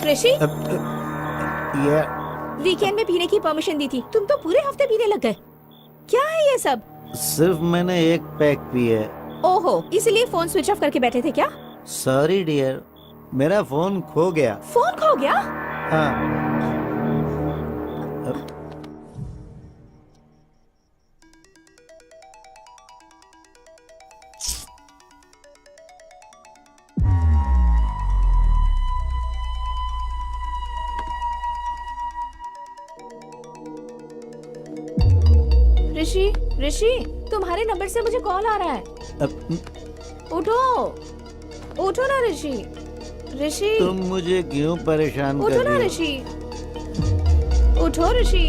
ऋषि, ये वीकेंड में पीने की परमिशन दी थी, तुम तो पूरे हफ्ते पीने लग गए। क्या है ये सब? सिर्फ मैंने एक पैक पी है। ओहो, इसलिए फोन स्विच ऑफ करके बैठे थे क्या? सॉरी डियर, मेरा फोन खो गया। फोन खो गया? हाँ। ऋषि, ऋषि, तुम्हारे नंबर से मुझे कॉल आ रहा है। उठो, उठो ना ऋषि। ऋषि, तुम मुझे क्यों परेशान कर उठो ना रही हो? ऋषि, उठो ऋषि।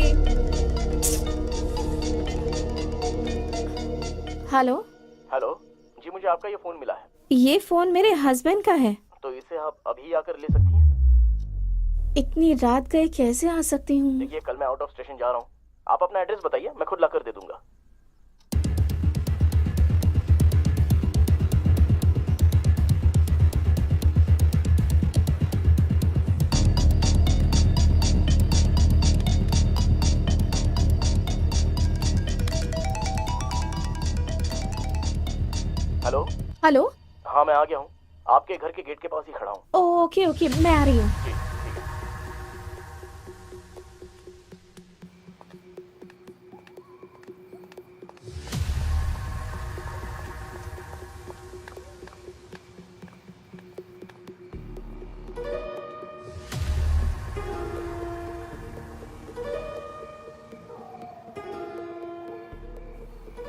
हेलो। हेलो जी, मुझे आपका ये फोन मिला है। ये फोन मेरे हस्बैंड का है। तो इसे आप अभी आकर ले सकती हैं? इतनी रात गए कैसे आ सकती हूँ? देखिए, कल मैं आउट ऑफ स्टेशन जा रहा हूँ, आप अपना एड्रेस बताइए, मैं खुद लाकर दे दूंगा। हेलो। हेलो। हाँ, मैं आ गया हूँ, आपके घर के गेट के पास ही खड़ा हूँ। ओके ओके, मैं आ रही हूँ।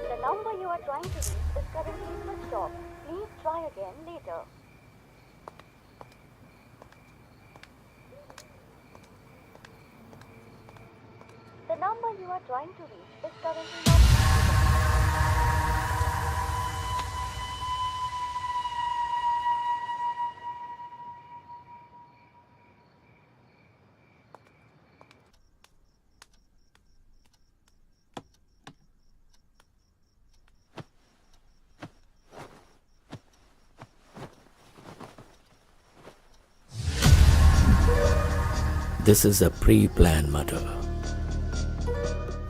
The number you are trying to reach is currently switched off. Please try again later. The number you are trying to reach is currently not. This is a pre plan murder.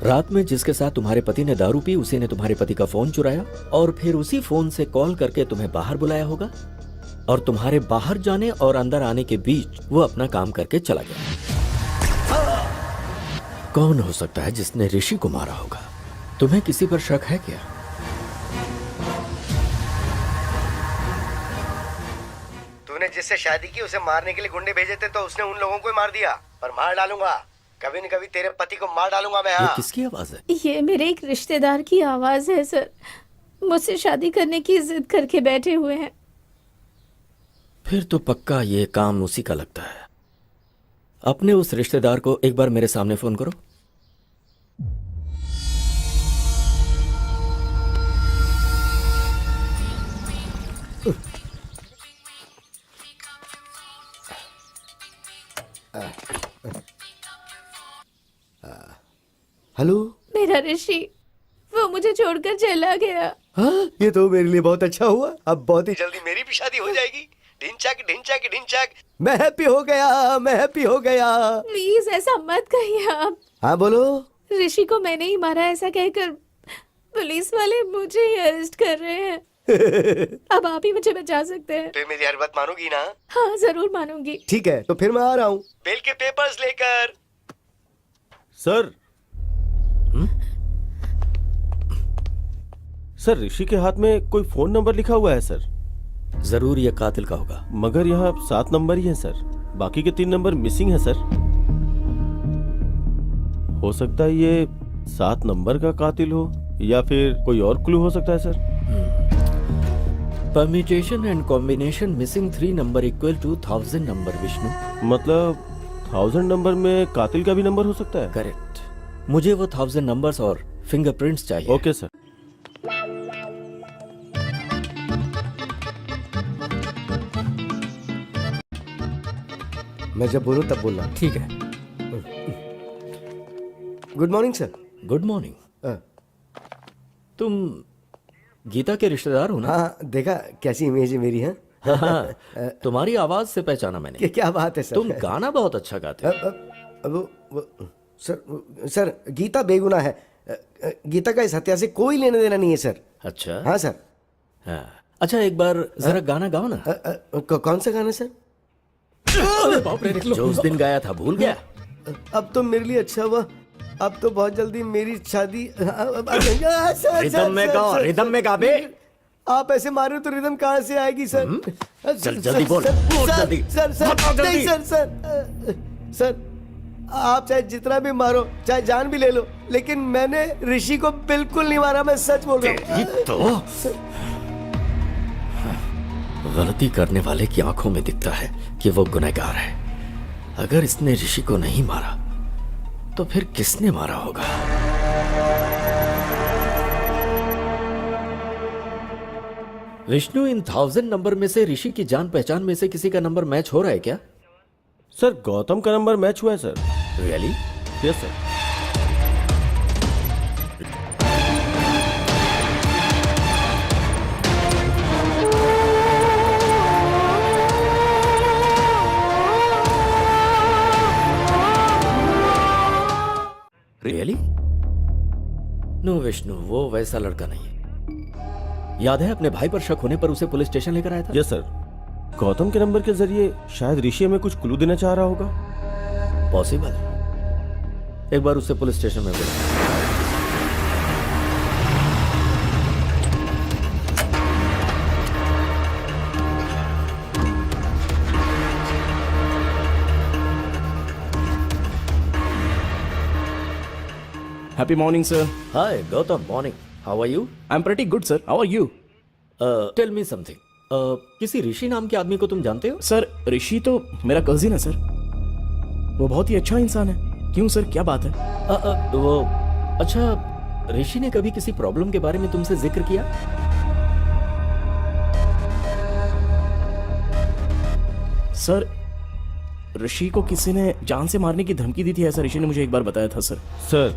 रात में जिसके साथ तुम्हारे पति ने दारू पी, उसी ने तुम्हारे पति का फोन चुराया और फिर उसी फोन से कॉल करके तुम्हें बाहर बुलाया होगा, और तुम्हारे बाहर जाने और अंदर आने के बीच वो अपना काम करके चला गया। कौन हो सकता है जिसने ऋषि को मारा होगा? तुम्हें किसी पर शक है क्या? तूने जिससे शादी की उसे मारने के लिए गुंडे भेजे थे, तो उसने उन लोगों को ही मार दिया। पर मार डालूंगा, कभी न कभी तेरे पति को मार डालूंगा मैं। ये हाँ। किसकी आवाज है? ये मेरे एक रिश्तेदार की आवाज है सर, मुझसे शादी करने की जिद करके बैठे हुए हैं। फिर तो पक्का ये काम उसी का लगता है। अपने उस रिश्तेदार को एक बार मेरे सामने फोन करो। हेलो। मेरा ऋषि, वो मुझे छोड़कर चला गया। हाँ, ये तो मेरे लिए बहुत अच्छा हुआ। अब बहुत ही जल्दी मेरी भी शादी हो जाएगी। ढिंचक ढिंचक ढिंचक, मैं हैप्पी हो गया, मैं हैप्पी हो गया। प्लीज ऐसा मत कहिए आप। हाँ बोलो। ऋषि को मैंने ही मारा ऐसा कहकर पुलिस वाले मुझे ही अरेस्ट कर रहे हैं। अब आप ही मुझे बचा सकते हैं। फिर मेरी हर बात मानोगी ना? हाँ जरूर मानूंगी। ठीक है, तो फिर मैं आ रहा हूँ बेल के पेपर्स लेकर। सर। सर, ऋषि के हाथ में कोई फोन नंबर लिखा हुआ है सर। जरूर ये कातिल का होगा। मगर यहाँ 7 नंबर ही है सर, बाकी के 3 नंबर मिसिंग है सर। हो सकता है ये 7 नंबर का कातिल हो या फिर कोई और क्लू हो सकता है sir. Permutation and combination missing 3 number equal to 1000 number Vishnu. मतलब 1000 नंबर में कातिल का भी नंबर हो सकता है। करेक्ट। मुझे वो 1000 नंबर्स और फिंगरप्रिंट्स चाहिए। Okay sir. मैं जब बोलूं तब बोलना। ठीक है। Good morning sir. Good morning. तुम गीता के रिश्तेदार हो ना? हाँ, देखा कैसी इमेज है मेरी। है हाँ, तुम्हारी आवाज से पहचाना मैंने। क्या बात है सर। तुम गाना बहुत अच्छा गाते हो। सर गीता बेगुनाह है। गीता का इस हत्या से कोई लेना देना नहीं है सर। अच्छा। हाँ सर। हाँ। अच्छा, एक बार जरा गाना गाओ ना। कौन सा गाना सर? जो उस दिन गाया था, भूल गया? अब तो मेरे लिए अच्छा हुआ, अब तो बहुत जल्दी मेरी शादी। रिदम में गाओ, रिदम में गा बे। आप ऐसे मार रहे हो तो रिदम कहाँ से आएगी सर? चल जल्दी बोल, बोल जल्दी। सर नहीं सर। सर आप चाहे जितना भी मारो, चाहे जान भी ले लो, लेकिन मैंने ऋषि को बिल्कुल नहीं मारा। मैं सच बोल रहा हूँ। तो गलती करने वाले की आंखों में दिखता है कि वो गुनहगार है। अगर इसने ऋषि को नहीं मारा तो फिर किसने मारा होगा? विष्णु, इन 1000 नंबर में से ऋषि की जान पहचान में से किसी का नंबर मैच हो रहा है क्या? सर गौतम का नंबर मैच हुआ है sir. Really? Yes sir. Really? No Vishnu, वो वैसा लड़का नहीं है। याद है अपने भाई पर शक होने पर उसे पुलिस स्टेशन लेकर आया था? Yes sir. गौतम के नंबर के जरिए शायद ऋषि में कुछ क्लू देना चाह रहा होगा। पॉसिबल। एक बार उसे पुलिस स्टेशन में बुला। Happy morning, sir. Hi Gautam, morning. How are you? I'm pretty good, sir. How are you? Tell me something. किसी ऋषि नाम के आदमी को तुम जानते हो? सर ऋषि तो मेरा कजिन है सर। वो बहुत ही अच्छा इंसान है। क्यों सर, क्या बात है? वो अच्छा, ऋषि ने कभी किसी प्रॉब्लम के बारे में तुमसे जिक्र किया? सर ऋषि को किसी ने जान से मारने की धमकी दी थी, ऐसा ऋषि ने मुझे एक बार बताया था सर। सर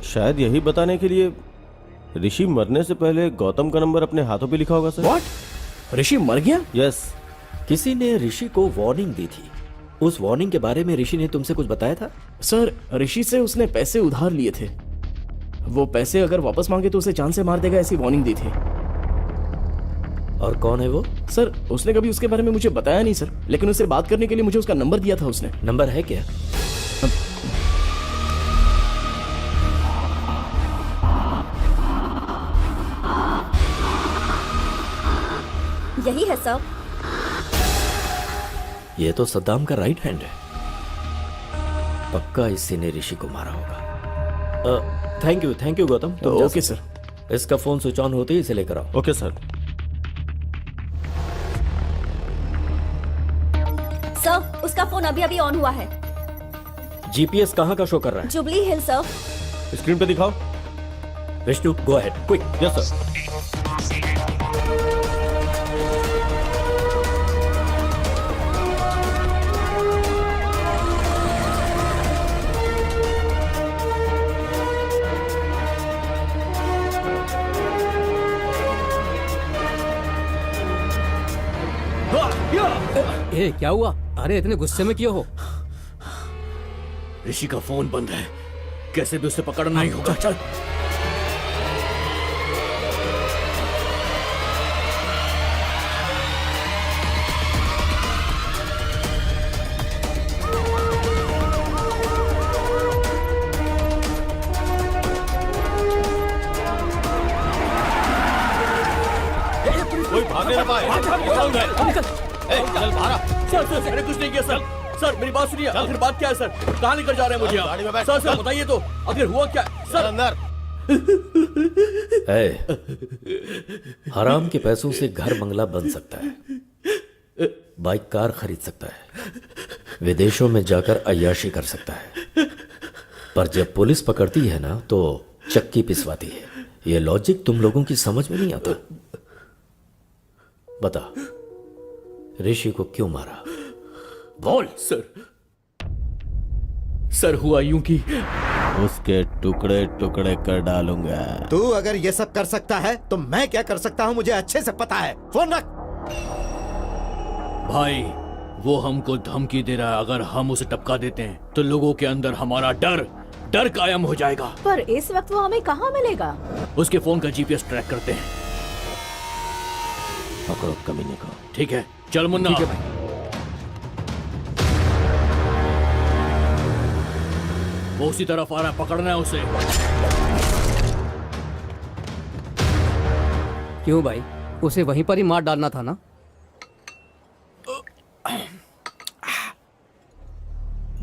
शायद यही बताने के लिए ऋषि मरने से पहले गौतम का नंबर अपने हाथों पे लिखा होगा सर। What? ऋषि मर गया? यस। किसी ने ऋषि को वार्निंग दी थी। उस वार्निंग के बारे में ऋषि ने तुमसे कुछ बताया था? सर ऋषि से उसने पैसे उधार लिए थे। वो पैसे अगर वापस मांगे तो उसे जान से मार देगा, ऐसी वार्निंग दी थी। और कौन है वो? सर उसने कभी उसके बारे में मुझे बताया नहीं सर, लेकिन उससे बात करने के लिए मुझे उसका नंबर दिया था उसने। नंबर है क्या? यही है सर। ये तो सद्दाम का राइट हैंड है। पक्का इसी ने ऋषि को मारा होगा। Thank you Gautam. तुम जा ओके सकते सर। हो। इसका फोन स्विच ऑन होते ही इसे लेकर आओ। Okay sir. सर उसका फोन अभी अभी ऑन हुआ है। जीपीएस कहाँ का शो कर रहा है? जुबली हिल सर। स्क्रीन पे दिखाओ। Vishnu go ahead, quick. Yes sir. ए क्या हुआ? अरे इतने गुस्से में क्यों हो? ऋषि का फोन बंद है, कैसे भी उसे पकड़ना ही होगा। चल कोई भागने ना पाए। सर मैंने कुछ नहीं किया सर। सर मेरी बात सुनिए, आखिर बात क्या है सर? कहाँ लेकर जा रहे हैं मुझे गाड़ी में आप? बैठ, सर सर चल। बताइए तो, आखिर हुआ क्या सर? अंदर हराम के पैसों से घर बंगला बन सकता है, बाइक कार खरीद सकता है, विदेशों में जाकर अय्याशी कर सकता है, पर जब पुलिस पकड़ती है ना तो चक्की पिसवाती है। ये लॉजिक तुम लोगों की समझ में नहीं आता। बता, ऋषि को क्यों मारा? बोल। सर हुआ यूं कि उसके टुकड़े टुकड़े कर डालूंगा। तू अगर ये सब कर सकता है तो मैं क्या कर सकता हूँ मुझे अच्छे से पता है। फोन रख। भाई वो हमको धमकी दे रहा है, अगर हम उसे टपका देते हैं तो लोगों के अंदर हमारा डर कायम हो जाएगा। पर इस वक्त वो हमें कहाँ मिलेगा? उसके फोन का जीपीएस ट्रैक करते हैं। पकड़ो कमीने को। ठीक है, चल मुन्ना। ठीक है भाई। वो उसी तरफ आ रहा है, पकड़ना है उसे। क्यों भाई, उसे वहीं पर ही मार डालना था ना?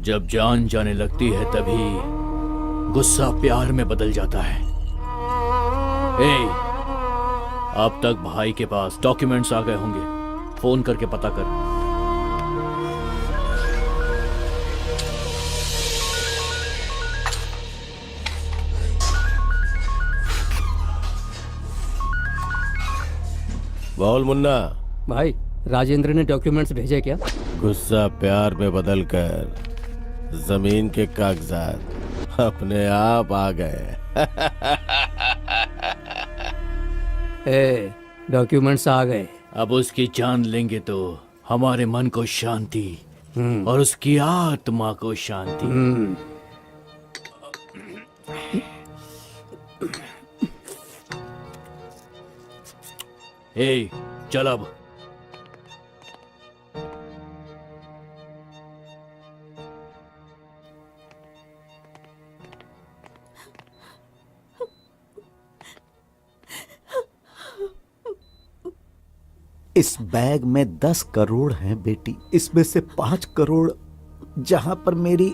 जब जान जाने लगती है तभी गुस्सा प्यार में बदल जाता है। अब तक भाई के पास डॉक्यूमेंट्स आ गए होंगे, फोन करके पता कर। बोल मुन्ना। भाई राजेंद्र ने डॉक्यूमेंट्स भेजे क्या? गुस्सा प्यार में बदलकर जमीन के कागजात अपने आप आ गए। डॉक्यूमेंट्स आ गए। अब उसकी जान लेंगे तो हमारे मन को शांति और उसकी आत्मा को शांति। चल अब। इस बैग में 10 करोड़ हैं बेटी। इसमें से 5 करोड़ जहां पर मेरी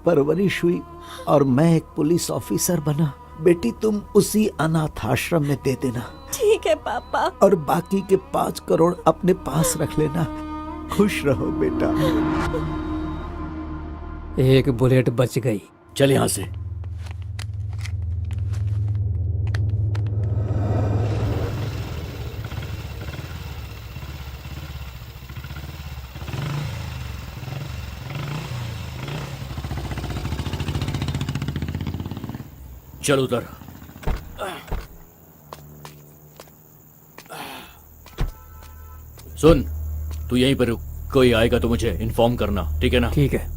परवरिश हुई और मैं एक पुलिस ऑफिसर बना। बेटी तुम उसी अनाथ आश्रम में दे देना। ठीक है पापा। और बाकी के 5 करोड़ अपने पास रख लेना। खुश रहो बेटा। एक बुलेट बच गई। चल यहां से। चल उधर। सुन, तू यहीं पर रुक, कोई आएगा तो मुझे इन्फॉर्म करना, ठीक है ना? ठीक है।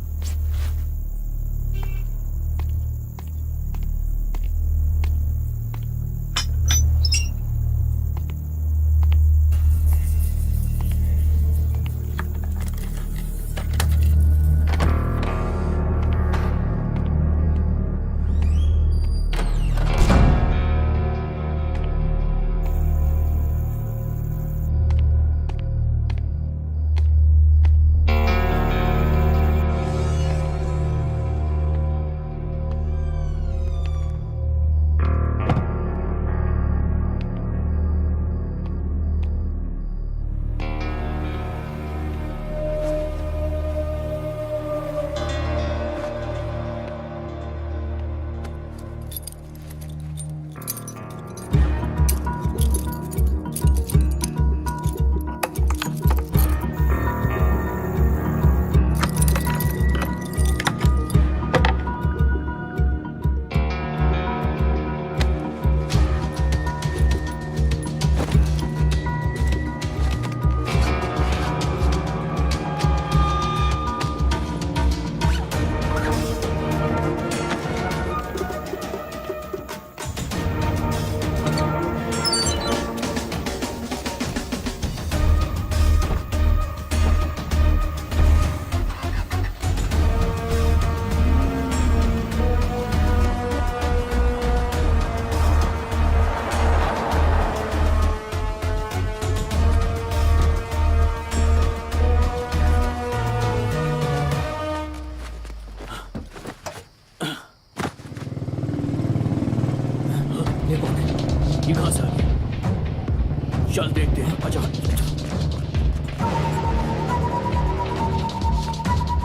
आजा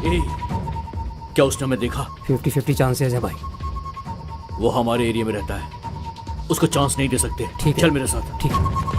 ए, क्या उसने हमें देखा? 50-50 चांसेस है भाई। वो हमारे एरिया में रहता है, उसको चांस नहीं दे सकते। ठीक है। चल मेरे साथ। ठीक है।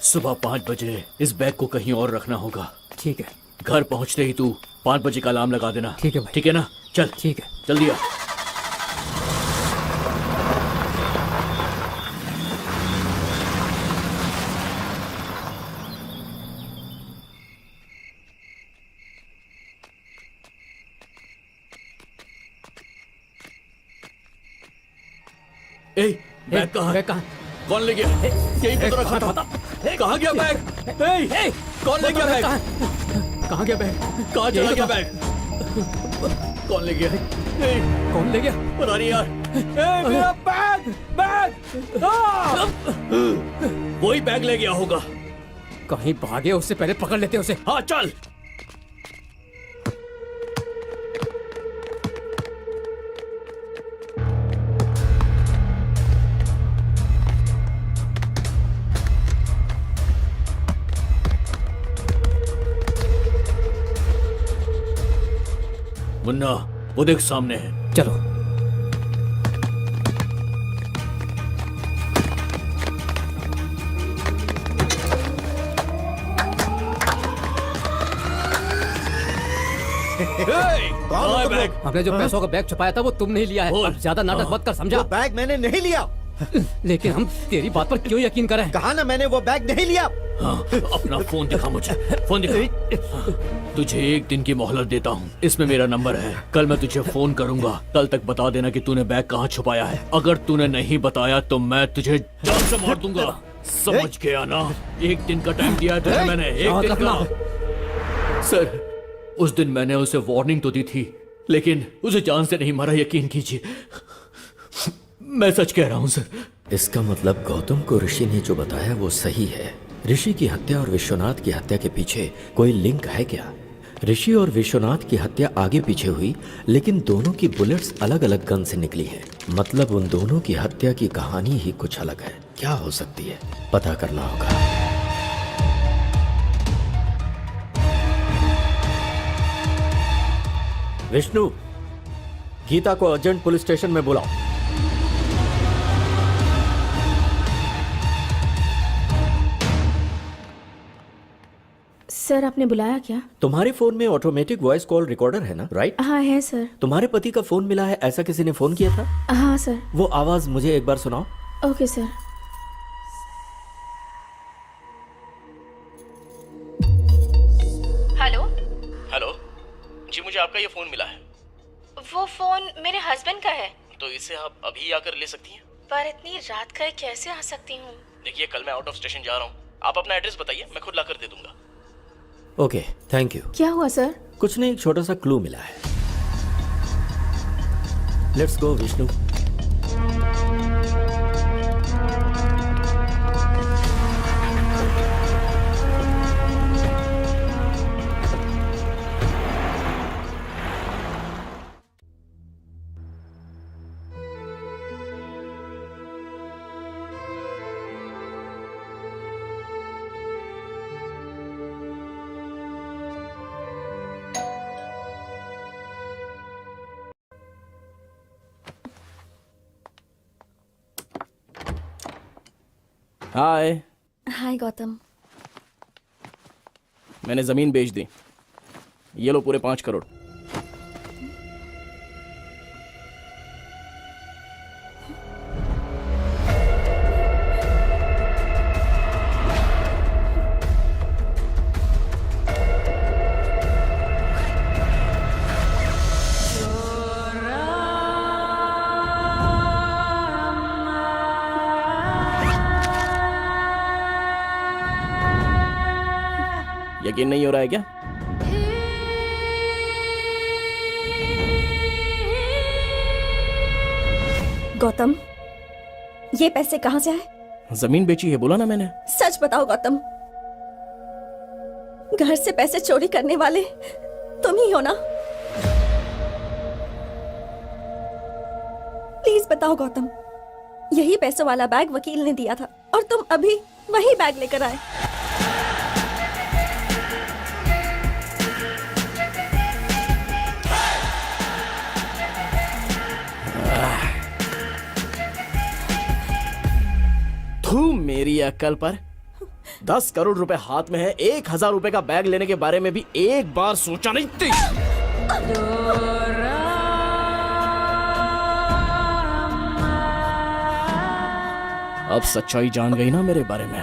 सुबह 5 बजे इस बैग को कहीं और रखना होगा। ठीक है। घर पहुंचते ही तू 5 बजे का अलार्म लगा देना। ठीक है भाई। ठीक है ना? चल ठीक है। जल्दी आ। ए, बैग कहाँ है? बैग कहाँ? कौन ले गया? यही पे तो रखा था। कहाँ गया बैग? ए, कौन ले गया बैग? कहाँ गया बैग? कहाँ चला गया बैग? कौन ले गया? ए, कौन ले गया? पता नहीं यार। ए, मेरा बैग! बैग! वही बैग ले गया होगा। कहीं भागे, उससे पहले पकड़ लेते उसे। हाँ चल। मुन्ना, वो देख सामने है। चलो। कहाँ है बैग? हमने जो पैसों का बैग छुपाया था वो तुम नहीं लिया है। बोल। अब ज्यादा नाटक मत कर, समझा? वो बैग मैंने नहीं लिया। लेकिन हम तेरी बात पर क्यों यकीन करें? कहा ना मैंने वो बैग नहीं लिया। हाँ, अपना फोन दिखा मुझे। फोन दिखा। तुझे 1 दिन की मोहलत देता हूँ। इसमें मेरा नंबर है। कल मैं तुझे फोन करूंगा। कल तक बता देना कि तूने बैग कहाँ छुपाया है। अगर तूने नहीं बताया तो मैं तुझे जान से मार दूंगा। समझ गया ना? 1 दिन का टाइम दिया है तुझे मैंने। 1 दिन का। सर, उस दिन मैंने उसे वार्निंग तो दी थी, लेकिन उसे जान से नहीं मारा। यकीन कीजिए, मैं सच कह रहा हूँ सर। इसका मतलब गौतम को ऋषि ने जो बताया वो सही है। ऋषि की हत्या और विश्वनाथ की हत्या के पीछे कोई लिंक है क्या? ऋषि और विश्वनाथ की हत्या आगे पीछे हुई, लेकिन दोनों की बुलेट्स अलग अलग गन से निकली हैं। मतलब उन दोनों की हत्या की कहानी ही कुछ अलग है। क्या हो सकती है, पता करना होगा। विष्णु, गीता को अर्जेंट पुलिस स्टेशन में बुलाओ। सर, आपने बुलाया क्या? तुम्हारे फोन में ऑटोमेटिक वॉइस कॉल रिकॉर्डर है ना, राइट? हाँ है सर। तुम्हारे पति का फोन मिला है, ऐसा किसी ने फोन किया था? हाँ सर। वो आवाज मुझे एक बार सुनाओ। Okay sir. हेलो। हेलो जी, मुझे आपका ये फोन मिला है। वो फोन मेरे हस्बैंड का है। तो इसे आप अभी आकर ले सकती हैं? पर इतनी रात का कैसे आ सकती हूँ? देखिए, कल मैं आउट ऑफ स्टेशन जा रहा हूँ। आप अपना एड्रेस बताइए, मैं खुद लाकर दे दूंगा। Okay, thank you. क्या हुआ सर? कुछ नहीं, एक छोटा सा क्लू मिला है। Let's go Vishnu. Hi. Hi Gautam. मैंने जमीन बेच दी। ये लो पूरे 5 करोड़। यकीन नहीं हो रहा है क्या? गौतम, ये पैसे कहाँ से आए? जमीन बेची है, बोला ना मैंने। सच बताओ गौतम, घर से पैसे चोरी करने वाले तुम ही हो ना? प्लीज बताओ गौतम, यही पैसों वाला बैग वकील ने दिया था और तुम अभी वही बैग लेकर आए। तू मेरी अक्ल पर 10 करोड़ रुपए हाथ में है, 1000 रुपए का बैग लेने के बारे में भी एक बार सोचा नहीं थी। अब सच्चाई जान गई ना मेरे बारे में।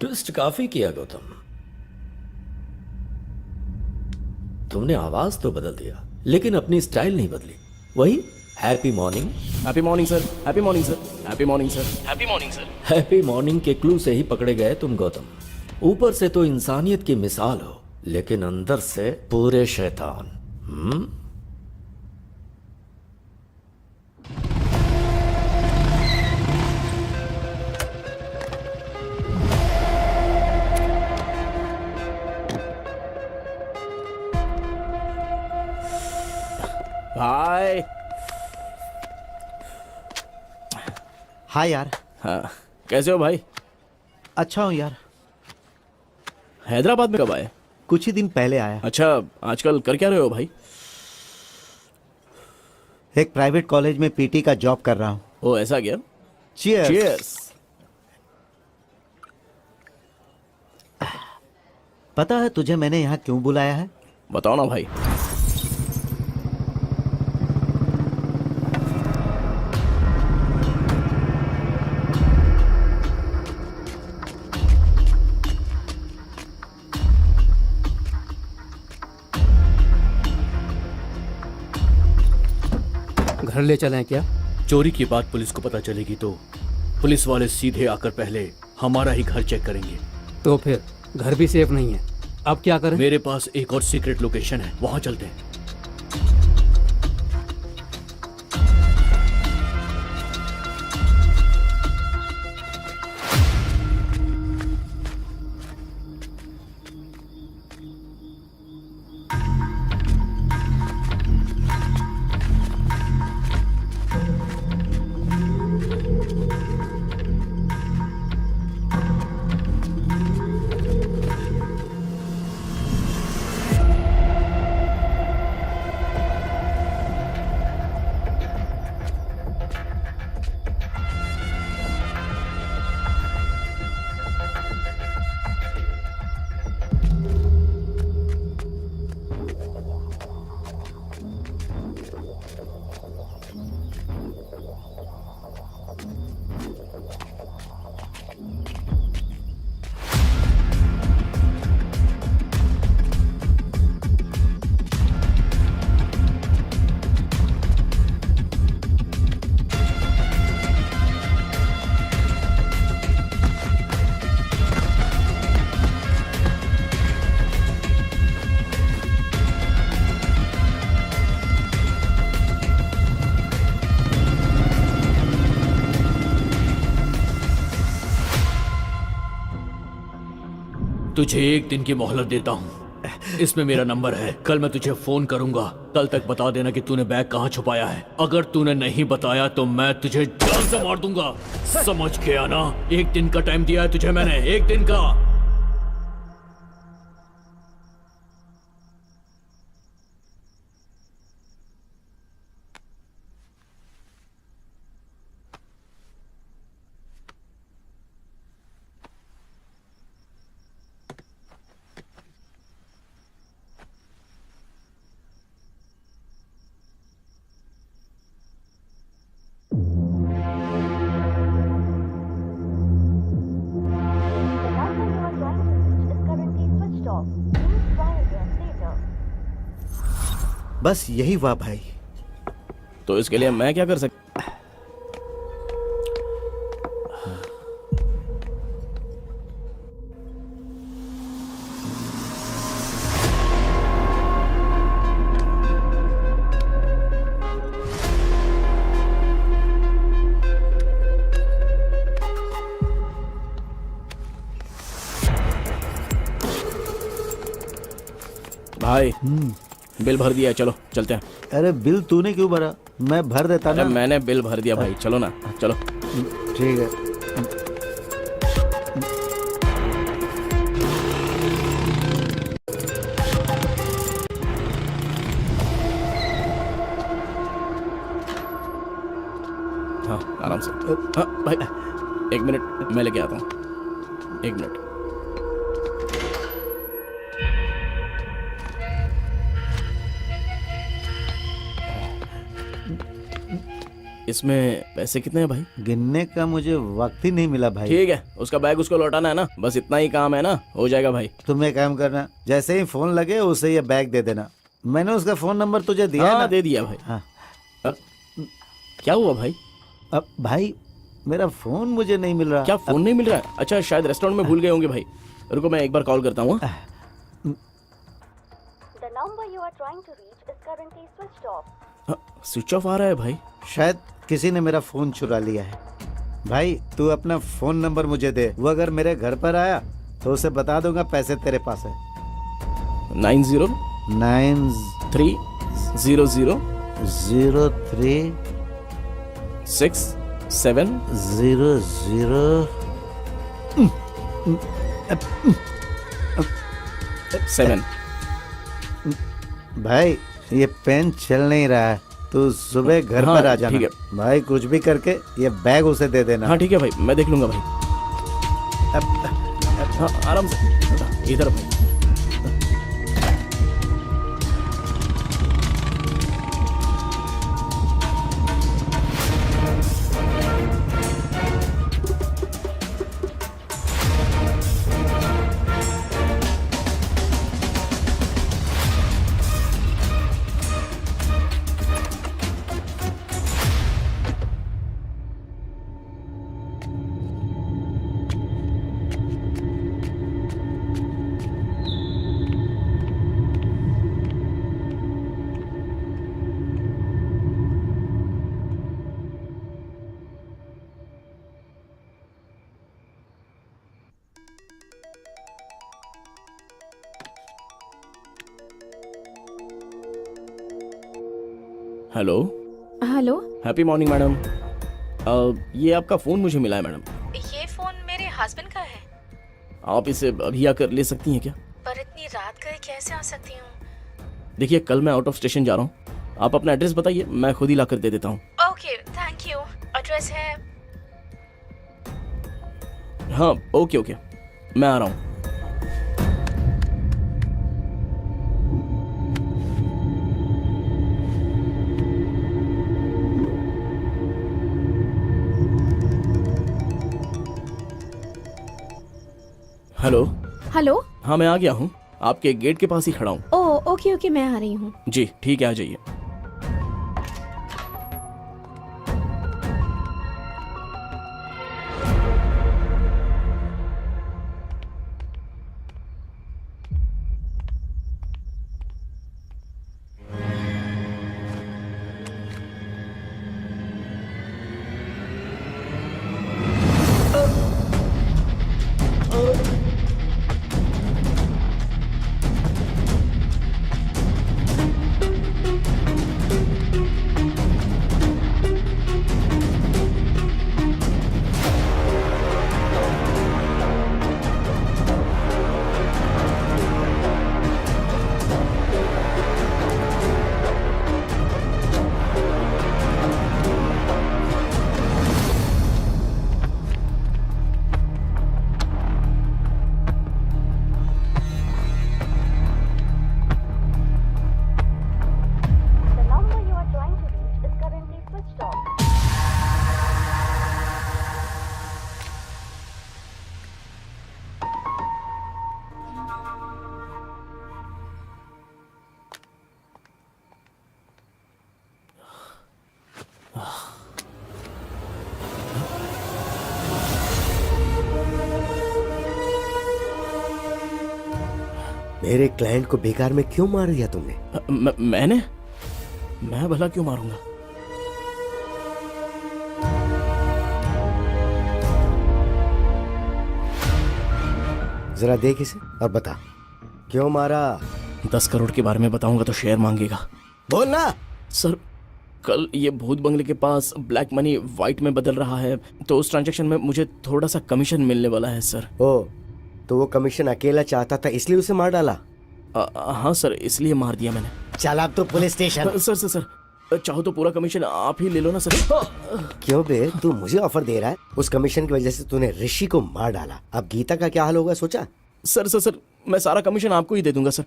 ट्विस्ट काफी किया गौतम। तुमने आवाज तो बदल दिया लेकिन अपनी स्टाइल नहीं बदली। वही happy morning. Happy morning sir, happy morning sir, happy morning sir, happy morning sir. Happy morning के क्लू से ही पकड़े गए तुम गौतम। ऊपर से तो इंसानियत की मिसाल हो लेकिन अंदर से पूरे शैतान। भाई। हाँ यार। हाँ, कैसे हो भाई? अच्छा हूँ यार। हैदराबाद में कब आए? कुछ ही दिन पहले आया। अच्छा, आजकल कर क्या रहे हो भाई? एक प्राइवेट कॉलेज में पीटी का जॉब कर रहा हूँ। ओ ऐसा क्या? Cheers. Cheers. पता है तुझे मैंने यहाँ क्यों बुलाया है? बताओ ना भाई। घर ले चलें क्या? चोरी की बात पुलिस को पता चलेगी तो पुलिस वाले सीधे आकर पहले हमारा ही घर चेक करेंगे। तो फिर घर भी सेफ नहीं है, अब क्या करें? मेरे पास एक और सीक्रेट लोकेशन है, वहां चलते हैं। तुझे एक दिन की मोहलत देता हूँ। इसमें मेरा नंबर है, कल मैं तुझे फोन करूंगा। कल तक बता देना कि तूने बैग कहाँ छुपाया है। अगर तूने नहीं बताया तो मैं तुझे जान से मार दूंगा। समझ के आना, एक दिन का टाइम दिया है तुझे मैंने, एक दिन का। The number you are trying to reach is currently switched off. Please try again later. बस यही हुआ भाई। तो इसके लिए मैं क्या कर सकता? भाई बिल भर दिया है, चलो चलते हैं। अरे बिल तूने क्यों भरा? मैं भर देता अरे ना। मैंने बिल भर दिया भाई, चलो ना, चलो। ठीक है। हाँ आराम से। हाँ भाई, एक मिनट मैं लेके आता हूँ, एक मिनट। इसमें पैसे कितने हैं भाई? गिनने का मुझे वक्त ही नहीं मिला भाई। ठीक है, उसका बैग उसको लौटाना है ना, बस इतना ही काम है ना, हो जाएगा भाई। तुम एक काम करना, जैसे ही फोन लगे उसे ये बैग दे देना। मैंने उसका फोन नंबर तुझे दिया है हाँ ना? दे दिया भाई। हाँ। क्या हुआ भाई? अब भाई मेरा फोन मुझे नहीं मिल रहा। क्या फोन नहीं मिल रहा है? अच्छा शायद रेस्टोरेंट में भूल गए होंगे भाई। रुको मैं एक बार कॉल करता हूँ। The number you are trying to reach is currently switched off. Switch off आ रहा है भाई। शायद किसी ने मेरा फोन चुरा लिया है। भाई तू अपना फोन नंबर मुझे दे, वो अगर मेरे घर पर आया तो उसे बता दूंगा पैसे तेरे पास है। 909300 93 6700 7। भाई ये पेन चल नहीं रहा है, तू सुबह घर हाँ, पर आ जाना। ठीक है। भाई कुछ भी करके ये बैग उसे दे देना। हाँ ठीक है भाई, मैं देख लूंगा भाई। हाँ आराम से, इधर भाई। Hello hello, happy morning madam. ये आपका फ़ोन मुझे मिला है मैडम। ये फोन मेरे हस्बैंड का है, आप इसे अभी आकर ले सकती हैं क्या? पर इतनी रात गए कैसे आ सकती हूँ? देखिए कल मैं आउट ऑफ स्टेशन जा रहा हूँ, आप अपना एड्रेस बताइए, मैं खुद ही लाकर दे देता हूँ। Okay, thank you. एड्रेस है हाँ ओके ओके, मैं आ रहा हूँ। हेलो। हेलो। हाँ मैं आ गया हूँ, आपके गेट के पास ही खड़ा हूँ। ओह ओके ओके, मैं आ रही हूँ। जी ठीक है, आ जाइए। switched off. मेरे क्लाइंट को बेकार में क्यों मार दिया तुमने? मैं भला क्यों मारूंगा? जरा देख इसे और बता क्यों मारा। 10 करोड़ के बारे में बताऊंगा तो शेयर मांगेगा। बोल ना। सर, कल ये भूत बंगले के पास ब्लैक मनी वाइट में बदल रहा है, तो उस ट्रांजैक्शन में मुझे थोड़ा सा कमीशन मिलने वाला है सर। ओ, तो वो कमीशन अकेला चाहता था इसलिए उसे मार डाला? हाँ सर, इसलिए मार दिया मैंने। चल अब तो पुलिस स्टेशन। सर, चाहो तो पूरा कमीशन आप ही ले लो ना सर। क्यों बे, तू मुझे ऑफर दे रहा है? उस कमीशन की वजह से तूने ऋषि को मार डाला, अब गीता का क्या हाल होगा सोचा? सर, मैं सारा कमीशन आपको ही दे दूंगा सर।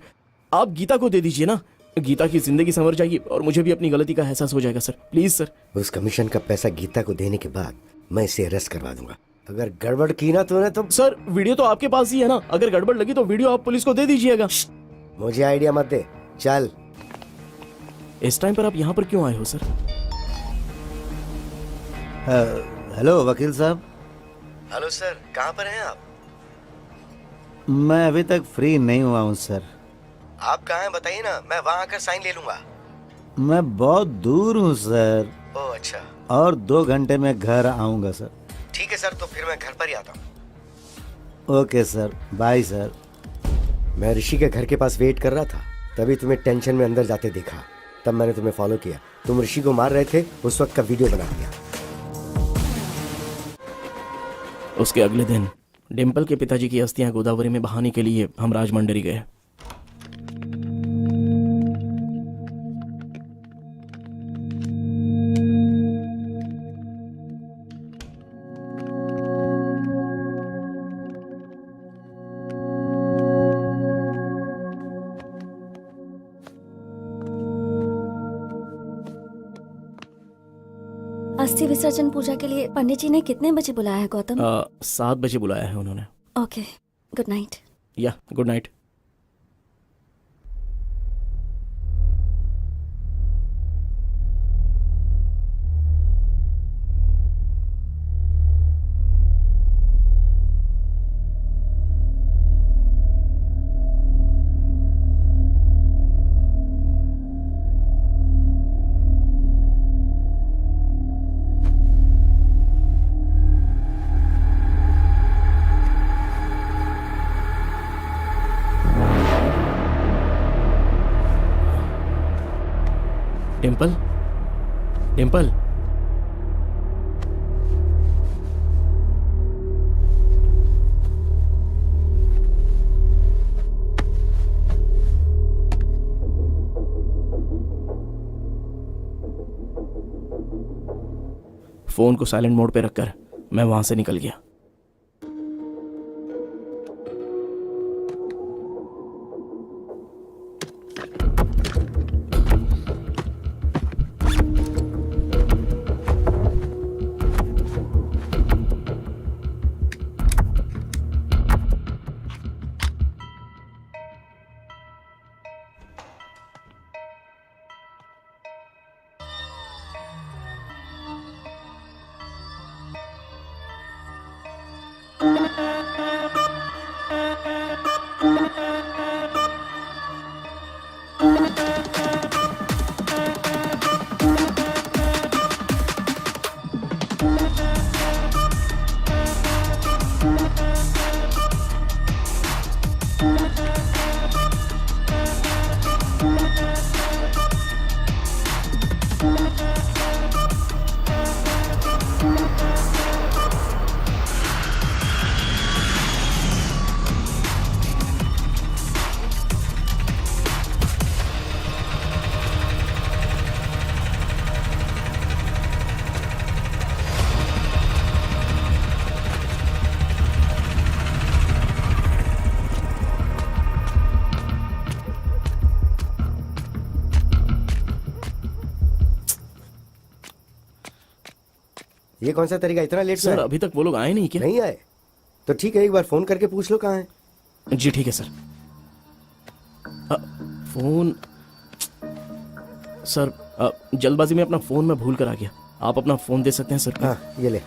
आप गीता को दे दीजिए ना, गीता की जिंदगी संवर जाएगी और मुझे भी अपनी गलती का एहसास हो जाएगा सर। Please sir. उस कमीशन का पैसा गीता को देने के बाद मैं इसे अरेस्ट करवा दूंगा। अगर गड़बड़ की ना तूने तो। सर, वीडियो तो आपके पास ही है ना, अगर गड़बड़ लगी तो वीडियो आप पुलिस को दे दीजिएगा। मुझे आइडिया मत दे, चल। इस टाइम पर आप यहाँ पर क्यों आए हो सर? हेलो वकील साहब। हेलो सर, कहाँ पर हैं आप? मैं अभी तक फ्री नहीं हुआ हूँ सर। आप कहाँ हैं बताइए ना, मैं वहाँ आकर साइन ले लूंगा। मैं बहुत दूर हूँ सर, ओह अच्छा। और 2 घंटे में घर आऊँगा सर। ठीक है सर, तो फिर मैं घर पर ही आता हूँ। Okay sir, bye sir. मैं ऋषि के घर के पास वेट कर रहा था, तभी तुम्हें टेंशन में अंदर जाते देखा, तब मैंने तुम्हें फॉलो किया। तुम ऋषि को मार रहे थे, उस वक्त का वीडियो बना दिया। उसके अगले दिन डिम्पल के पिताजी की अस्थियां गोदावरी में बहाने के लिए हम राजमंडरी गए। अस्थि विसर्जन पूजा के लिए पंडित जी ने कितने बजे बुलाया है गौतम? 7 बजे बुलाया है उन्होंने। Okay, good night. या good night. Dimple, Dimple, phone को साइलेंट मोड पे रखकर मैं वहां से निकल गया। ये कौन सा तरीका, इतना लेट सर अभी तक वो लोग आए नहीं क्या? नहीं आए? तो ठीक है, एक बार फोन करके पूछ लो कहाँ है। जी ठीक है सर। फोन सर, जल्दबाजी में अपना फोन मैं भूल कर आ गया। आप अपना फोन दे सकते हैं सर? हाँ ये ले।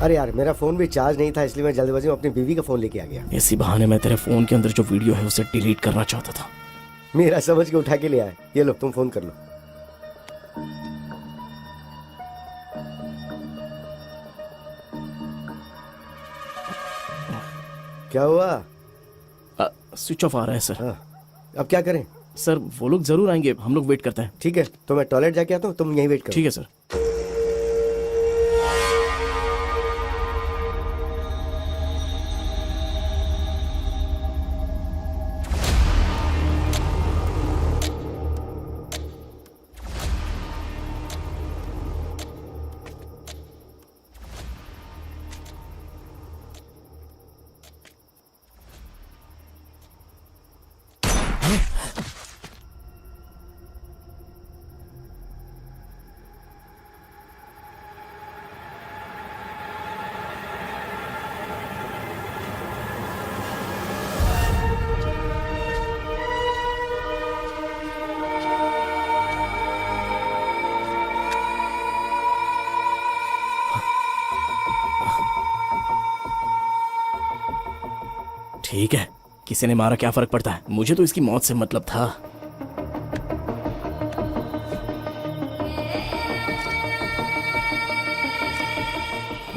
अरे यार मेरा फोन भी चार्ज नहीं था, इसलिए मैं जल्दबाजी में अपनी बीवी का फोन लेके आ गया। इसी बहाने मैं तेरे फोन के अंदर जो वीडियो है उसे डिलीट करना चाहता था। मेरा समझ के उठा के ले आए। ये लो तुम फोन कर लो। क्या हुआ? स्विच ऑफ आ रहा है सर। हाँ, अब क्या करें? सर वो लोग जरूर आएंगे, हम लोग वेट करते हैं। ठीक है, तो मैं टॉयलेट जाके आता हूँ, तुम यहीं वेट करो। ठीक है सर। ठीक है, किसी ने मारा क्या फर्क पड़ता है, मुझे तो इसकी मौत से मतलब था।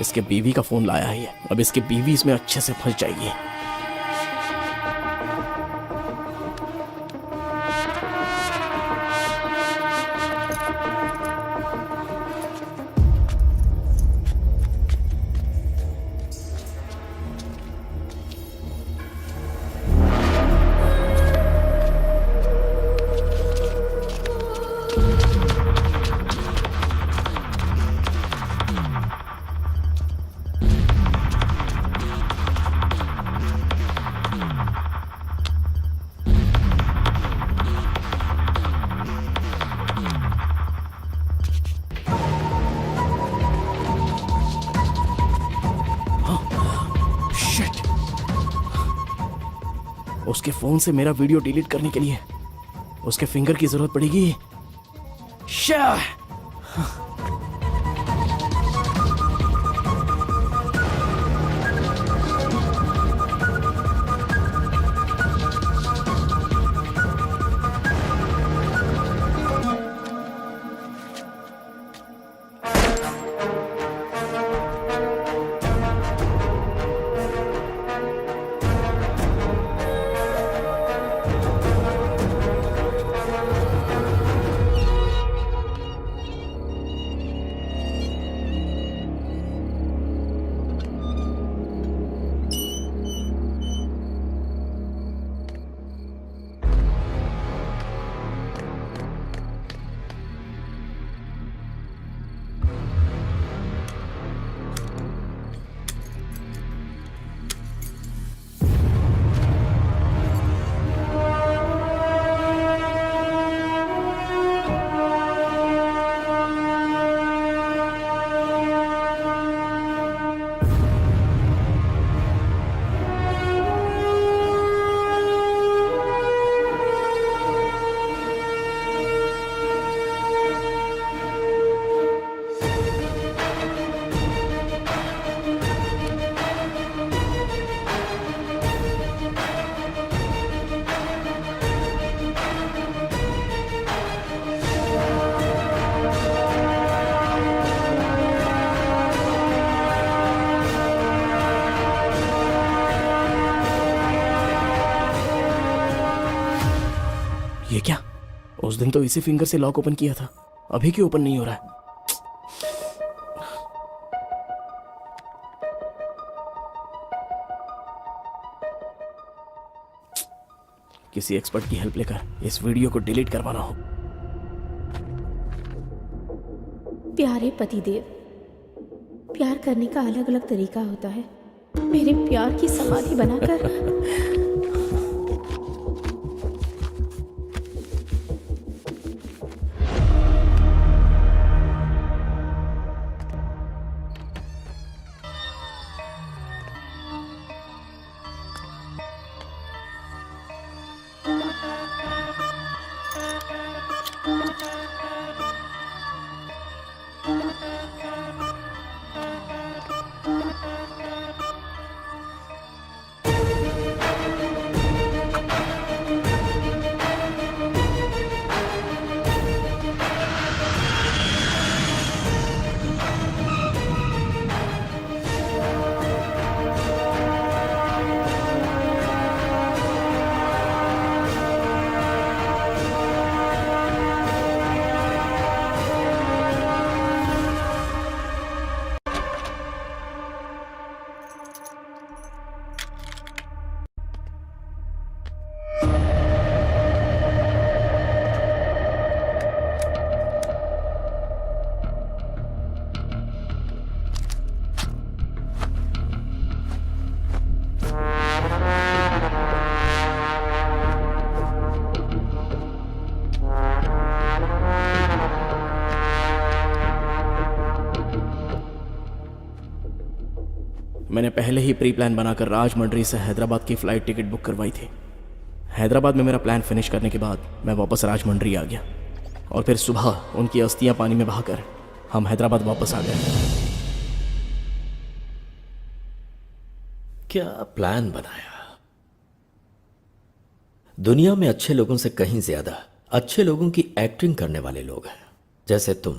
इसके बीवी का फोन लाया है ये, अब इसकी बीवी इसमें अच्छे से फंस जाएगी। उसके फोन से मेरा वीडियो डिलीट करने के लिए उसके फिंगर की जरूरत पड़ेगी। शाह! ये क्या? उस दिन तो इसी फिंगर से लॉक ओपन किया था, अभी क्यों ओपन नहीं हो रहा है? किसी एक्सपर्ट की हेल्प लेकर इस वीडियो को डिलीट करवाना हो। प्यारे पतिदेव, प्यार करने का अलग अलग तरीका होता है। मेरे प्यार की समाधि बनाकर मैंने पहले ही प्री प्लान बनाकर राजमंड्री से हैदराबाद की फ़्लाइट टिकट बुक करवाई थी। हैदराबाद में मेरा प्लान फिनिश करने के बाद मैं वापस राजमंड्री आ गया और फिर सुबह उनकी अस्थियां पानी में बहाकर हम हैदराबाद वापस आ गए। क्या प्लान बनाया? दुनिया में अच्छे लोगों से कहीं ज्यादा अच्छे लोगों की एक्टिंग करने वाले लोग हैं, जैसे तुम।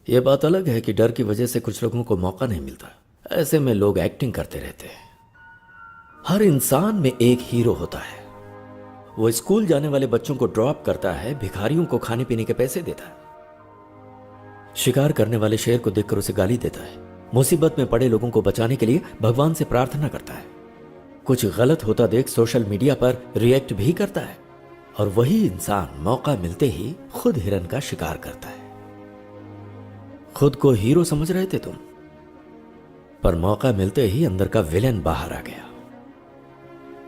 यह बात अलग है कि डर की वजह से कुछ लोगों को मौका नहीं मिलता, ऐसे में लोग एक्टिंग करते रहते हैं। हर इंसान में एक हीरो होता है। वो स्कूल जाने वाले बच्चों को ड्रॉप करता है, भिखारियों को खाने पीने के पैसे देता है, शिकार करने वाले शेर को देखकर उसे गाली देता है, मुसीबत में पड़े लोगों को बचाने के लिए भगवान से प्रार्थना करता है, कुछ गलत होता देख सोशल मीडिया पर रिएक्ट भी करता है, और वही इंसान मौका मिलते ही खुद हिरन का शिकार करता है। खुद को हीरो समझ रहे थे तुम, पर मौका मिलते ही अंदर का विलेन बाहर आ गया।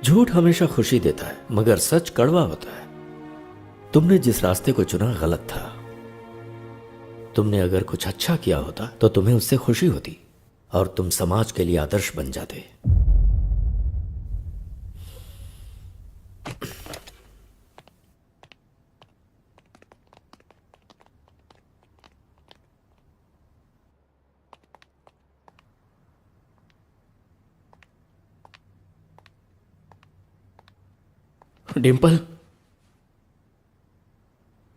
झूठ हमेशा खुशी देता है, मगर सच कड़वा होता है। तुमने जिस रास्ते को चुना गलत था। तुमने अगर कुछ अच्छा किया होता तो तुम्हें उससे खुशी होती और तुम समाज के लिए आदर्श बन जाते। डिम्पल,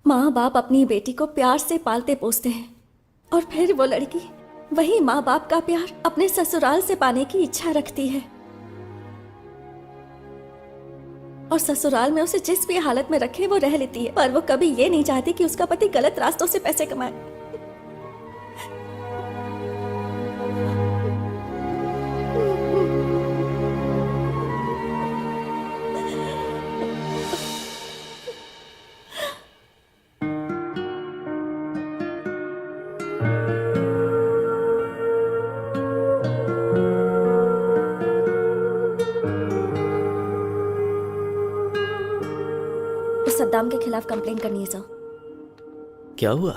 माँ बाप अपनी बेटी को प्यार से पालते पोसते हैं और फिर वो लड़की वही माँ बाप का प्यार अपने ससुराल से पाने की इच्छा रखती है, और ससुराल में उसे जिस भी हालत में रखे वो रह लेती है, पर वो कभी ये नहीं चाहती कि उसका पति गलत रास्तों से पैसे कमाए। सद्दाम के खिलाफ कंप्लेंट करनी है सर। क्या हुआ?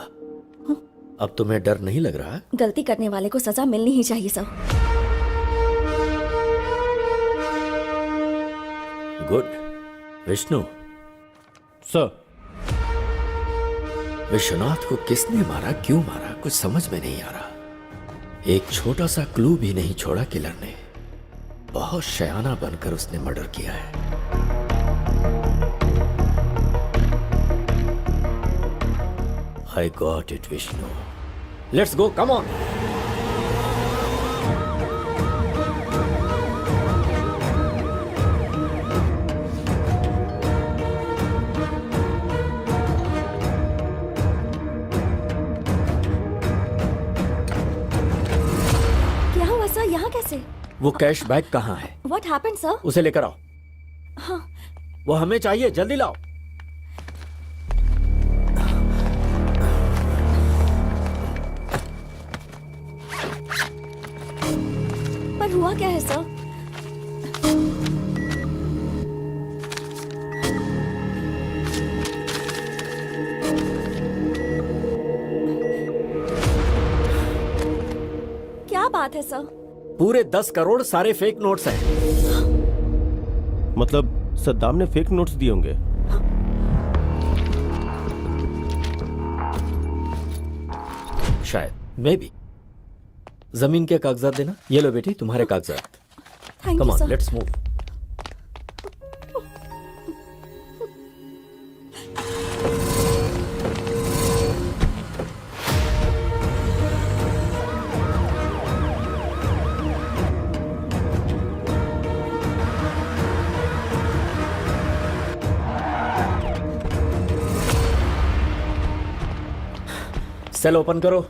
अब तुम्हें डर नहीं लग रहा? गलती करने वाले को सजा मिलनी ही चाहिए sir. Good. Vishnu sir, Vishwanath को किसने मारा, क्यों मारा, कुछ समझ में नहीं आ रहा। एक छोटा सा क्लू भी नहीं छोड़ा किलर ने। बहुत शयाना बनकर उसने मर्डर किया है। I got it, Vishnu. Let's go, come on. क्या हुआ सर, यहाँ कैसे? वो कैश बैग कहाँ है? What happened sir? उसे लेकर आओ। हाँ। वो हमें चाहिए, जल्दी लाओ। पर हुआ क्या है सर? क्या बात है सर? पूरे 10 करोड़ सारे फेक नोट्स हैं। मतलब सद्दाम ने फेक नोट्स दिए होंगे। शायद, मे बी। जमीन के कागजात देना। ये लो बेटी, तुम्हारे कागजात। Thank come you on, sir. Let's move. Cell open करो।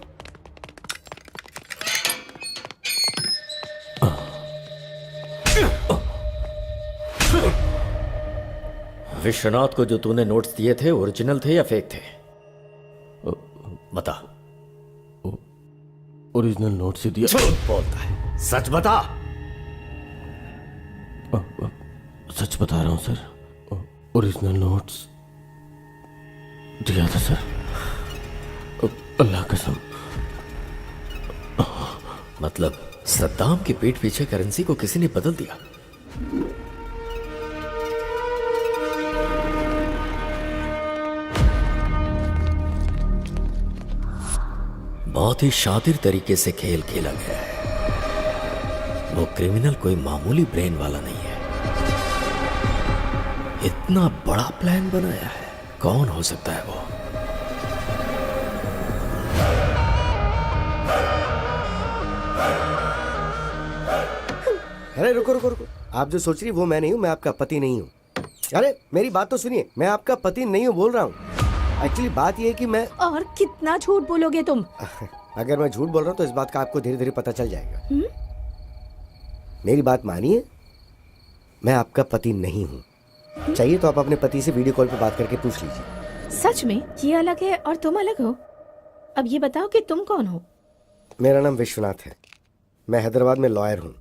विश्वनाथ को जो तूने नोट्स दिए थे ओरिजिनल थे या फेक थे? बता। ओरिजिनल नोट से दिया। झूठ बोलता है, सच बता। सच बता रहा हूं सर, ओरिजिनल नोट्स दिया था सर, अल्लाह कसम। मतलब सद्दाम की पीठ पीछे करेंसी को किसी ने बदल दिया। बहुत ही शातिर तरीके से खेल खेला गया है। वो क्रिमिनल कोई मामूली ब्रेन वाला नहीं है। इतना बड़ा प्लान बनाया है। कौन हो सकता है वो? अरे रुको रुको रुको, आप जो सोच रही वो मैं नहीं हूँ, मैं आपका पति नहीं हूँ। अरे मेरी बात तो सुनिए, मैं आपका पति नहीं हूँ बोल रहा हूँ। एक्चुअली बात ये है कि मैं और कितना झूठ बोलोगे तुम? अगर मैं झूठ बोल रहा हूँ तो इस बात का आपको धीरे धीरे पता चल जाएगा। मेरी बात मानिए, मैं आपका पति नहीं हूँ। चाहिए तो आप अपने पति से वीडियो कॉल पे बात करके पूछ लीजिए। सच में ये अलग है और तुम अलग हो? अब ये बताओ कि तुम कौन हो? मेरा नाम विश्वनाथ है। मैं हैदराबाद में लॉयर हूँ।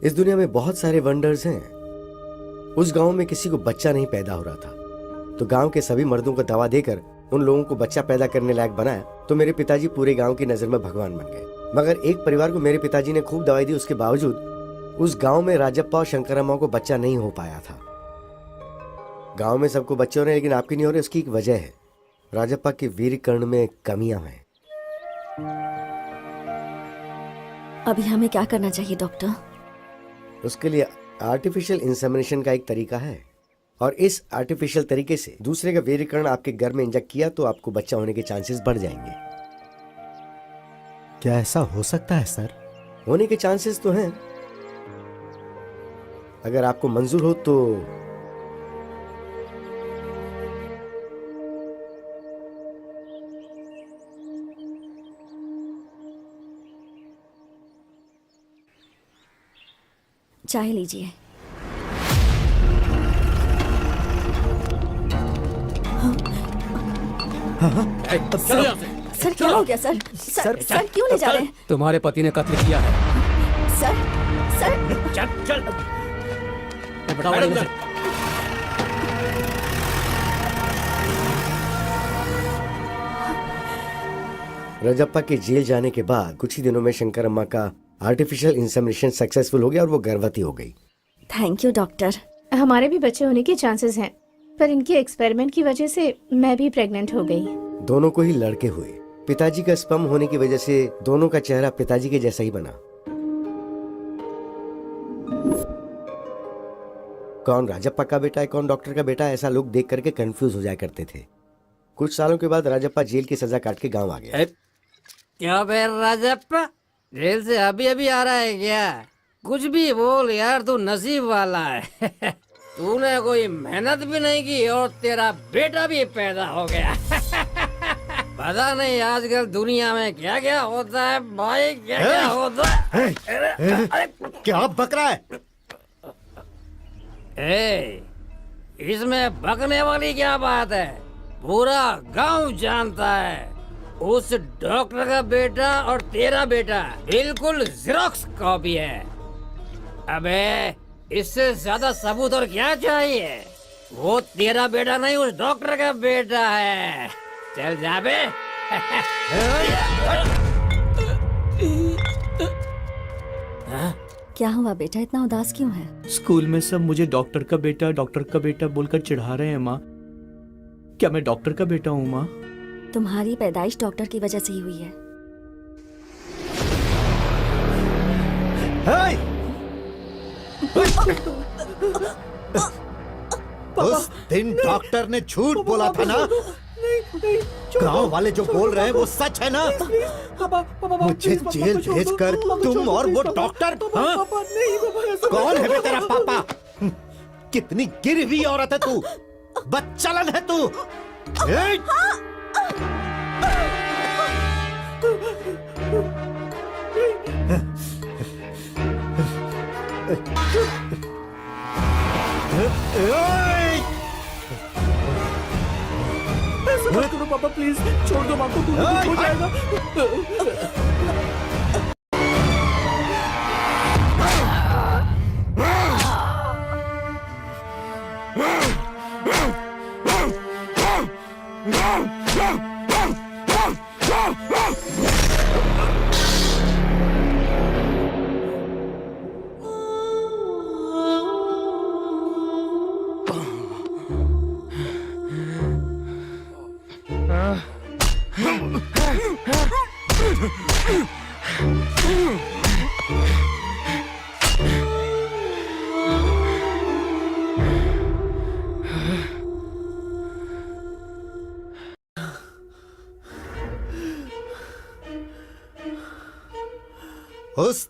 इस दुनिया में बहुत सारे वंडर्स हैं। उस गांव में किसी को बच्चा नहीं पैदा हो रहा था, तो गांव के सभी मर्दों को दवा देकर उन लोगों को बच्चा पैदा करने लायक बनाया। तो मेरे पिताजी पूरे गांव की नजर में भगवान बन गए। मगर एक परिवार को मेरे पिताजी ने खूब दवाई दी, उसके बावजूद उस गांव में राजप्पा और शंकरम्मा को बच्चा नहीं हो पाया था। गांव में सबको बच्चे हो रहे हैं लेकिन आपकी नहीं हो रहे। उसकी एक वजह है, राजप्पा के वीर्य कर्ण में कमियां हैं। अभी हमें क्या करना चाहिए डॉक्टर? उसके लिए आर्टिफिशियल इंसेमिनेशन का एक तरीका है, और इस आर्टिफिशियल तरीके से दूसरे का वीर्यकर्ण आपके घर में इंजेक्ट किया तो आपको बच्चा होने के चांसेस बढ़ जाएंगे। क्या ऐसा हो सकता है सर? होने के चांसेस तो हैं। अगर आपको मंजूर हो तो चाय लीजिए। सर क्या हो गया सर? सर क्यों ले जा रहे हैं? तुम्हारे पति ने कत्ल किया है। सर चल चल बताओ मुझे। राजप्पा के जेल जाने के बाद कुछ ही दिनों में शंकरम्मा का आर्टिफिशियल इंसेमिनेशन सक्सेसफुल हो गया और वो गर्भवती हो गई। Thank you doctor. हमारे भी बच्चे होने के चांसेस हैं, पर इनके एक्सपेरिमेंट की वजह से मैं भी प्रेग्नेंट हो गई। दोनों को ही लड़के हुए। पिताजी का स्पर्म होने की वजह से दोनों का चेहरा पिताजी के जैसा ही बना। कौन राजप्पा का बेटा है, कौन डॉक्टर का बेटा है, ऐसा लोग देख करके कंफ्यूज हो जाया करते थे। कुछ सालों के बाद राजप्पा जेल की सजा काट के गांव आ गया। क्या बे राजप्पा, जेल से अभी अभी आ रहा है क्या? कुछ भी बोल यार, तू नसीब वाला है। तूने कोई मेहनत भी नहीं की और तेरा बेटा भी पैदा हो गया। पता नहीं आजकल दुनिया में क्या क्या होता है भाई, क्या क्या होता है। क्या बक रहा है? इसमें बकने वाली क्या बात है? पूरा गांव जानता है उस डॉक्टर का बेटा और तेरा बेटा बिल्कुल ज़ेरॉक्स कॉपी है। अबे इससे ज्यादा सबूत और क्या चाहिए? वो तेरा बेटा नहीं, उस डॉक्टर का बेटा है। चल जा बे। क्या हुआ बेटा, इतना उदास क्यों है? स्कूल में सब मुझे डॉक्टर का बेटा बोलकर चिढ़ा रहे हैं माँ। क्या मैं डॉक्टर का बेटा हूँ माँ? तुम्हारी पैदाइश डॉक्टर की वजह से ही हुई है। उस दिन डॉक्टर ने झूठ बोला था ना? गांव वाले जो बोल रहे हैं वो सच है ना? मुझे जेल भेजकर तुम और वो डॉक्टर, हाँ? कौन है बे तेरा पापा? कितनी गिरी हुई औरत है तू, बदचलन है तू। ऐसा मत करो पापा, प्लीज छोड़ दो माँ को, कुछ हो जाएगा। उस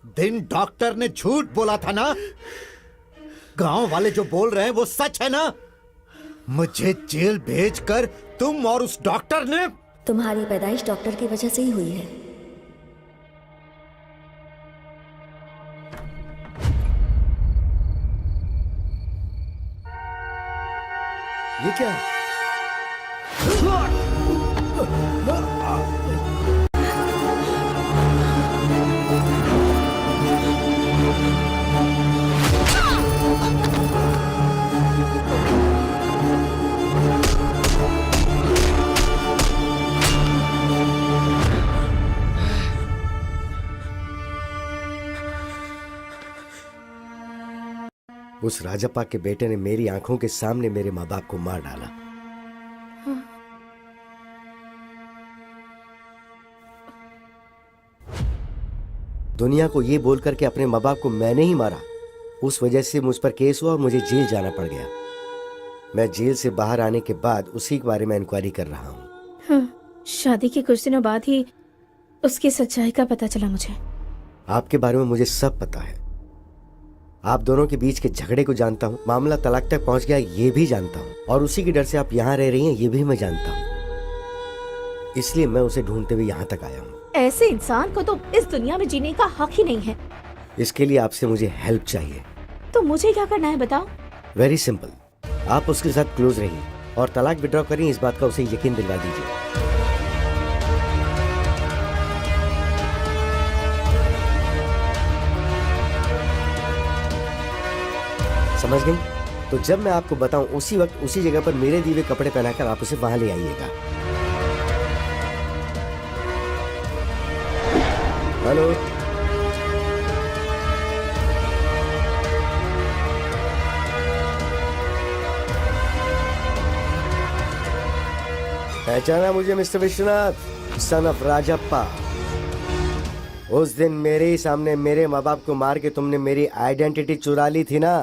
दिन डॉक्टर ने झूठ बोला था ना? गांव वाले जो बोल रहे हैं वो सच है ना? मुझे जेल भेजकर तुम और उस डॉक्टर ने तुम्हारी पैदाइश डॉक्टर की वजह से ही हुई है। ये क्या है? उस राजप्पा के बेटे ने मेरी आंखों के सामने मेरे माँ बाप को मार डाला। दुनिया को ये बोलकर के अपने माँ बाप को मैंने ही मारा, उस वजह से मुझ पर केस हुआ और मुझे जेल जाना पड़ गया। मैं जेल से बाहर आने के बाद उसी के बारे में इंक्वायरी कर रहा हूँ। हाँ, शादी के कुछ दिनों बाद ही उसकी सच्चाई का पता चला मुझे। आपके बारे में मुझे सब पता है। आप दोनों के बीच के झगड़े को जानता हूँ, मामला तलाक तक पहुंच गया ये भी जानता हूँ, और उसी के डर से आप यहाँ रह रही हैं ये भी मैं जानता हूँ। इसलिए मैं उसे ढूंढते हुए यहाँ तक आया हूँ। ऐसे इंसान को तो इस दुनिया में जीने का हक ही नहीं है। इसके लिए आपसे मुझे हेल्प चाहिए। तो मुझे क्या करना है बताओ? वेरी सिंपल, आप उसके साथ क्लोज रहिए और तलाक विड्रॉ करिए, इस बात का उसे यकीन दिलवा दीजिए। समझ गई? तो जब मैं आपको बताऊं उसी वक्त उसी जगह पर मेरे दिए हुए कपड़े पहनाकर आप उसे वहां ले आइएगा। हेलो, पहचाना मुझे mister Vishwanath, son of Rajappa? उस दिन मेरे ही सामने मेरे माँ बाप को मार के तुमने मेरी आइडेंटिटी चुरा ली थी ना?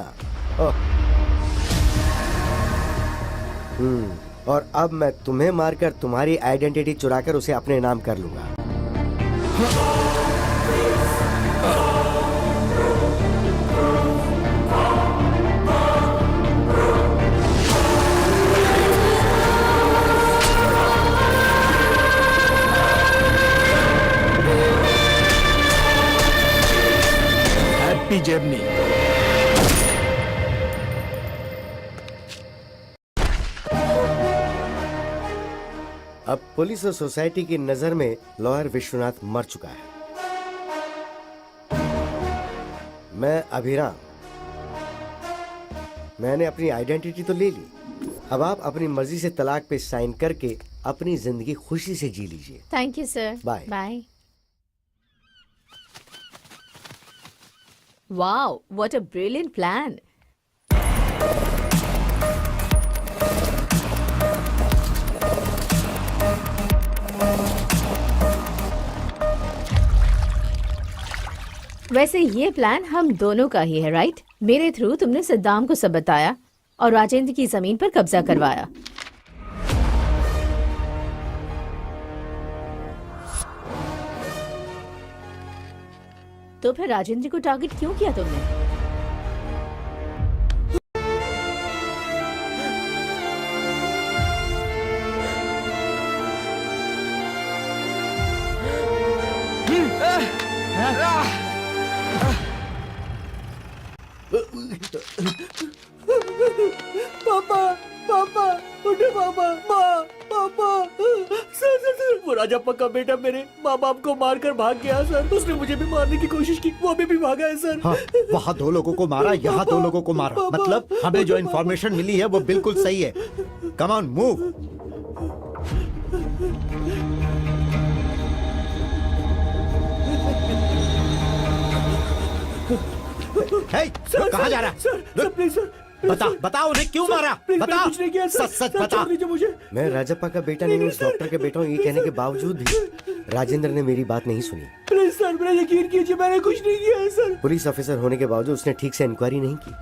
और अब मैं तुम्हें मारकर तुम्हारी आइडेंटिटी चुराकर उसे अपने नाम कर लूंगा। Happy journey. अब पुलिस और सोसाइटी की नजर में लॉयर विश्वनाथ मर चुका है। मैं अभिराम, मैंने अपनी आइडेंटिटी तो ले ली, अब आप अपनी मर्जी से तलाक पे साइन करके अपनी जिंदगी खुशी से जी लीजिए। Thank you sir. Bye. Bye. Wow, what a brilliant plan. वैसे ये प्लान हम दोनों का ही है, राइट? मेरे थ्रू तुमने सद्दाम को सब बताया और राजेंद्र की जमीन पर कब्जा करवाया। तो फिर राजेंद्र को टारगेट क्यों किया तुमने? पापा, पापा, उठे पापा, माँ, पापा। सर, वो राजप्पा का बेटा मेरे माँ बाप को मारकर भाग गया सर। उसने मुझे भी मारने की कोशिश की, वो अभी भी भागा है सर। हाँ, वहाँ 2 लोगों को मारा, यहाँ 2 लोगों को मारा। मतलब हमें जो इन्फॉर्मेशन मिली है वो बिल्कुल सही है। Come on, move. सर, कहाँ जा रहा है? सर, प्लीज सर, बता बता उन्हें क्यों मारा, बता, सच सच बता। मैं राजप्पा का बेटा नहीं हूँ, उस डॉक्टर के बेटा हूँ। ये कहने के बावजूद भी राजेंद्र ने मेरी बात नहीं सुनी। प्लीज सर, मेरा यकीन कीजिए, मैंने कुछ नहीं किया है सर। पुलिस ऑफिसर होने के बावजूद उसने ठीक से इंक्वायरी नहीं की।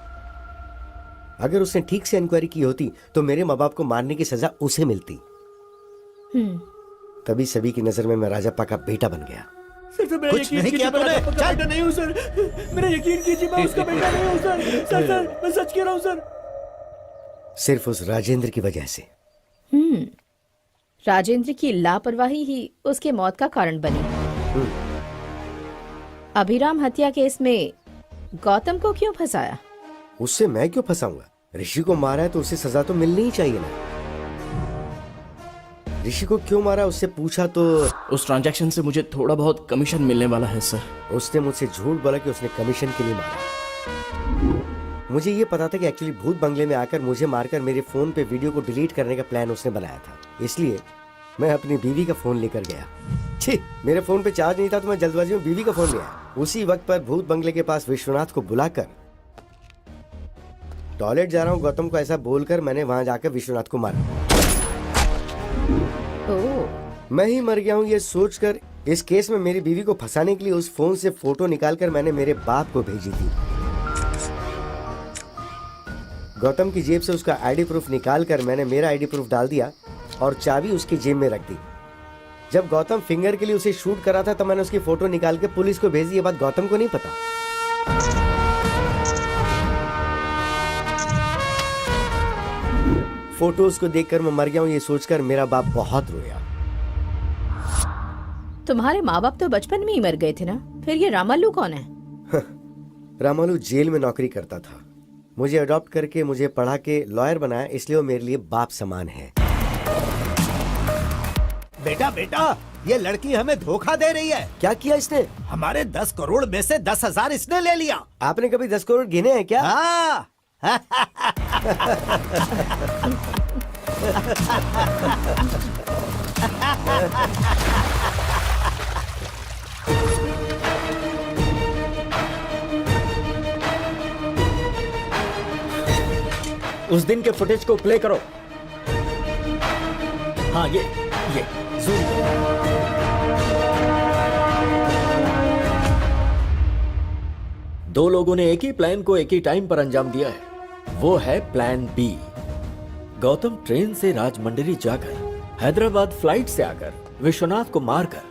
अगर उसने ठीक से इंक्वायरी की होती तो मेरे माँ बाप को मारने की सजा उसे मिलती। तभी सभी की नजर में मैं राजप्पा का बेटा बन गया। सर मेरा कुछ यकीन नहीं कीजिए, किया मैं तूने, राजप्पा का बेटा नहीं हूँ सर। मेरा यकीन कीजिए, मैं उसका बेटा नहीं हूँ सर। सर मैं सच कह रहा हूँ सर। सिर्फ उस राजेंद्र की वजह से। राजेंद्र की लापरवाही ही उसके मौत का कारण बनी। अभिराम हत्या केस में गौतम को क्यों फंसाया? उससे मैं क्यों फंसाऊंगा? ऋषि को मारा है तो उसे सजा तो मिलनी ही चाहिए ना। ऋषि को क्यों मारा उससे पूछा तो उस ट्रांजैक्शन से मुझे थोड़ा बहुत कमीशन मिलने वाला है सर। उसने मुझसे झूठ बोला कि उसने कमीशन के लिए मारा। मुझे ये पता था कि एक्चुअली भूत बंगले में आकर मुझे मारकर मेरे फोन पे वीडियो को डिलीट करने का प्लान उसने बनाया था। इसलिए मैं अपनी बीवी का फोन लेकर गया। छी, मेरे फोन पे चार्ज नहीं था तो मैं जल्दबाजी में बीवी का फोन ले आया। उसी वक्त पर भूत बंगले के पास विश्वनाथ को बुलाकर टॉयलेट जा रहा हूँ गौतम को ऐसा बोलकर मैंने वहां जाकर विश्वनाथ को मारा। मैं ही मर गया हूँ ये सोचकर इस केस में मेरी बीवी को फंसाने के लिए उस फोन से फोटो निकालकर मैंने मेरे बाप को भेजी थी। गौतम की जेब से उसका आईडी प्रूफ निकालकर मैंने मेरा आईडी प्रूफ डाल दिया और चाबी उसकी जेब में रख दी। जब गौतम फिंगर के लिए उसे शूट करा था तब मैंने उसकी फोटो निकाल के पुलिस को भेजी। ये बात गौतम को नहीं पता। फोटोज को देखकर मैं मर गया हूँ ये सोचकर मेरा बाप बहुत रोया। तुम्हारे माँ बाप तो बचपन में ही मर गए थे ना, फिर ये रामालू कौन है? रामालू जेल में नौकरी करता था। मुझे अडॉप्ट करके मुझे पढ़ा के लॉयर बनाया, इसलिए वो मेरे लिए बाप समान है। बेटा बेटा, ये लड़की हमें धोखा दे रही है। क्या किया इसने? हमारे 10 करोड़ में से 10,000 इसने ले लिया। आपने कभी 10 करोड़ गिने हैं क्या? हाँ। उस दिन के फुटेज को प्ले करो। हाँ ये जूम। दो लोगों ने एक ही प्लान को एक ही टाइम पर अंजाम दिया है, वो है प्लान बी। गौतम ट्रेन से राजमंड्री जाकर हैदराबाद फ्लाइट से आकर विश्वनाथ को मारकर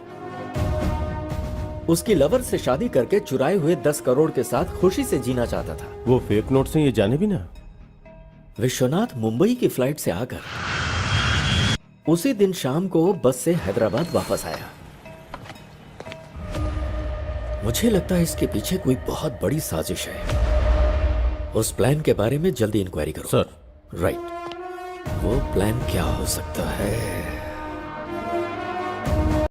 उसकी लवर से शादी करके चुराए हुए 10 करोड़ के साथ खुशी से जीना चाहता था। वो फेक नोट से ये जाने भी ना। विश्वनाथ मुंबई की फ्लाइट से आकर उसी दिन शाम को बस से हैदराबाद वापस आया। मुझे लगता है इसके पीछे कोई बहुत बड़ी साजिश है। उस प्लान के बारे में जल्दी इंक्वायरी करो। सर। राइट, वो प्लान क्या हो सकता है?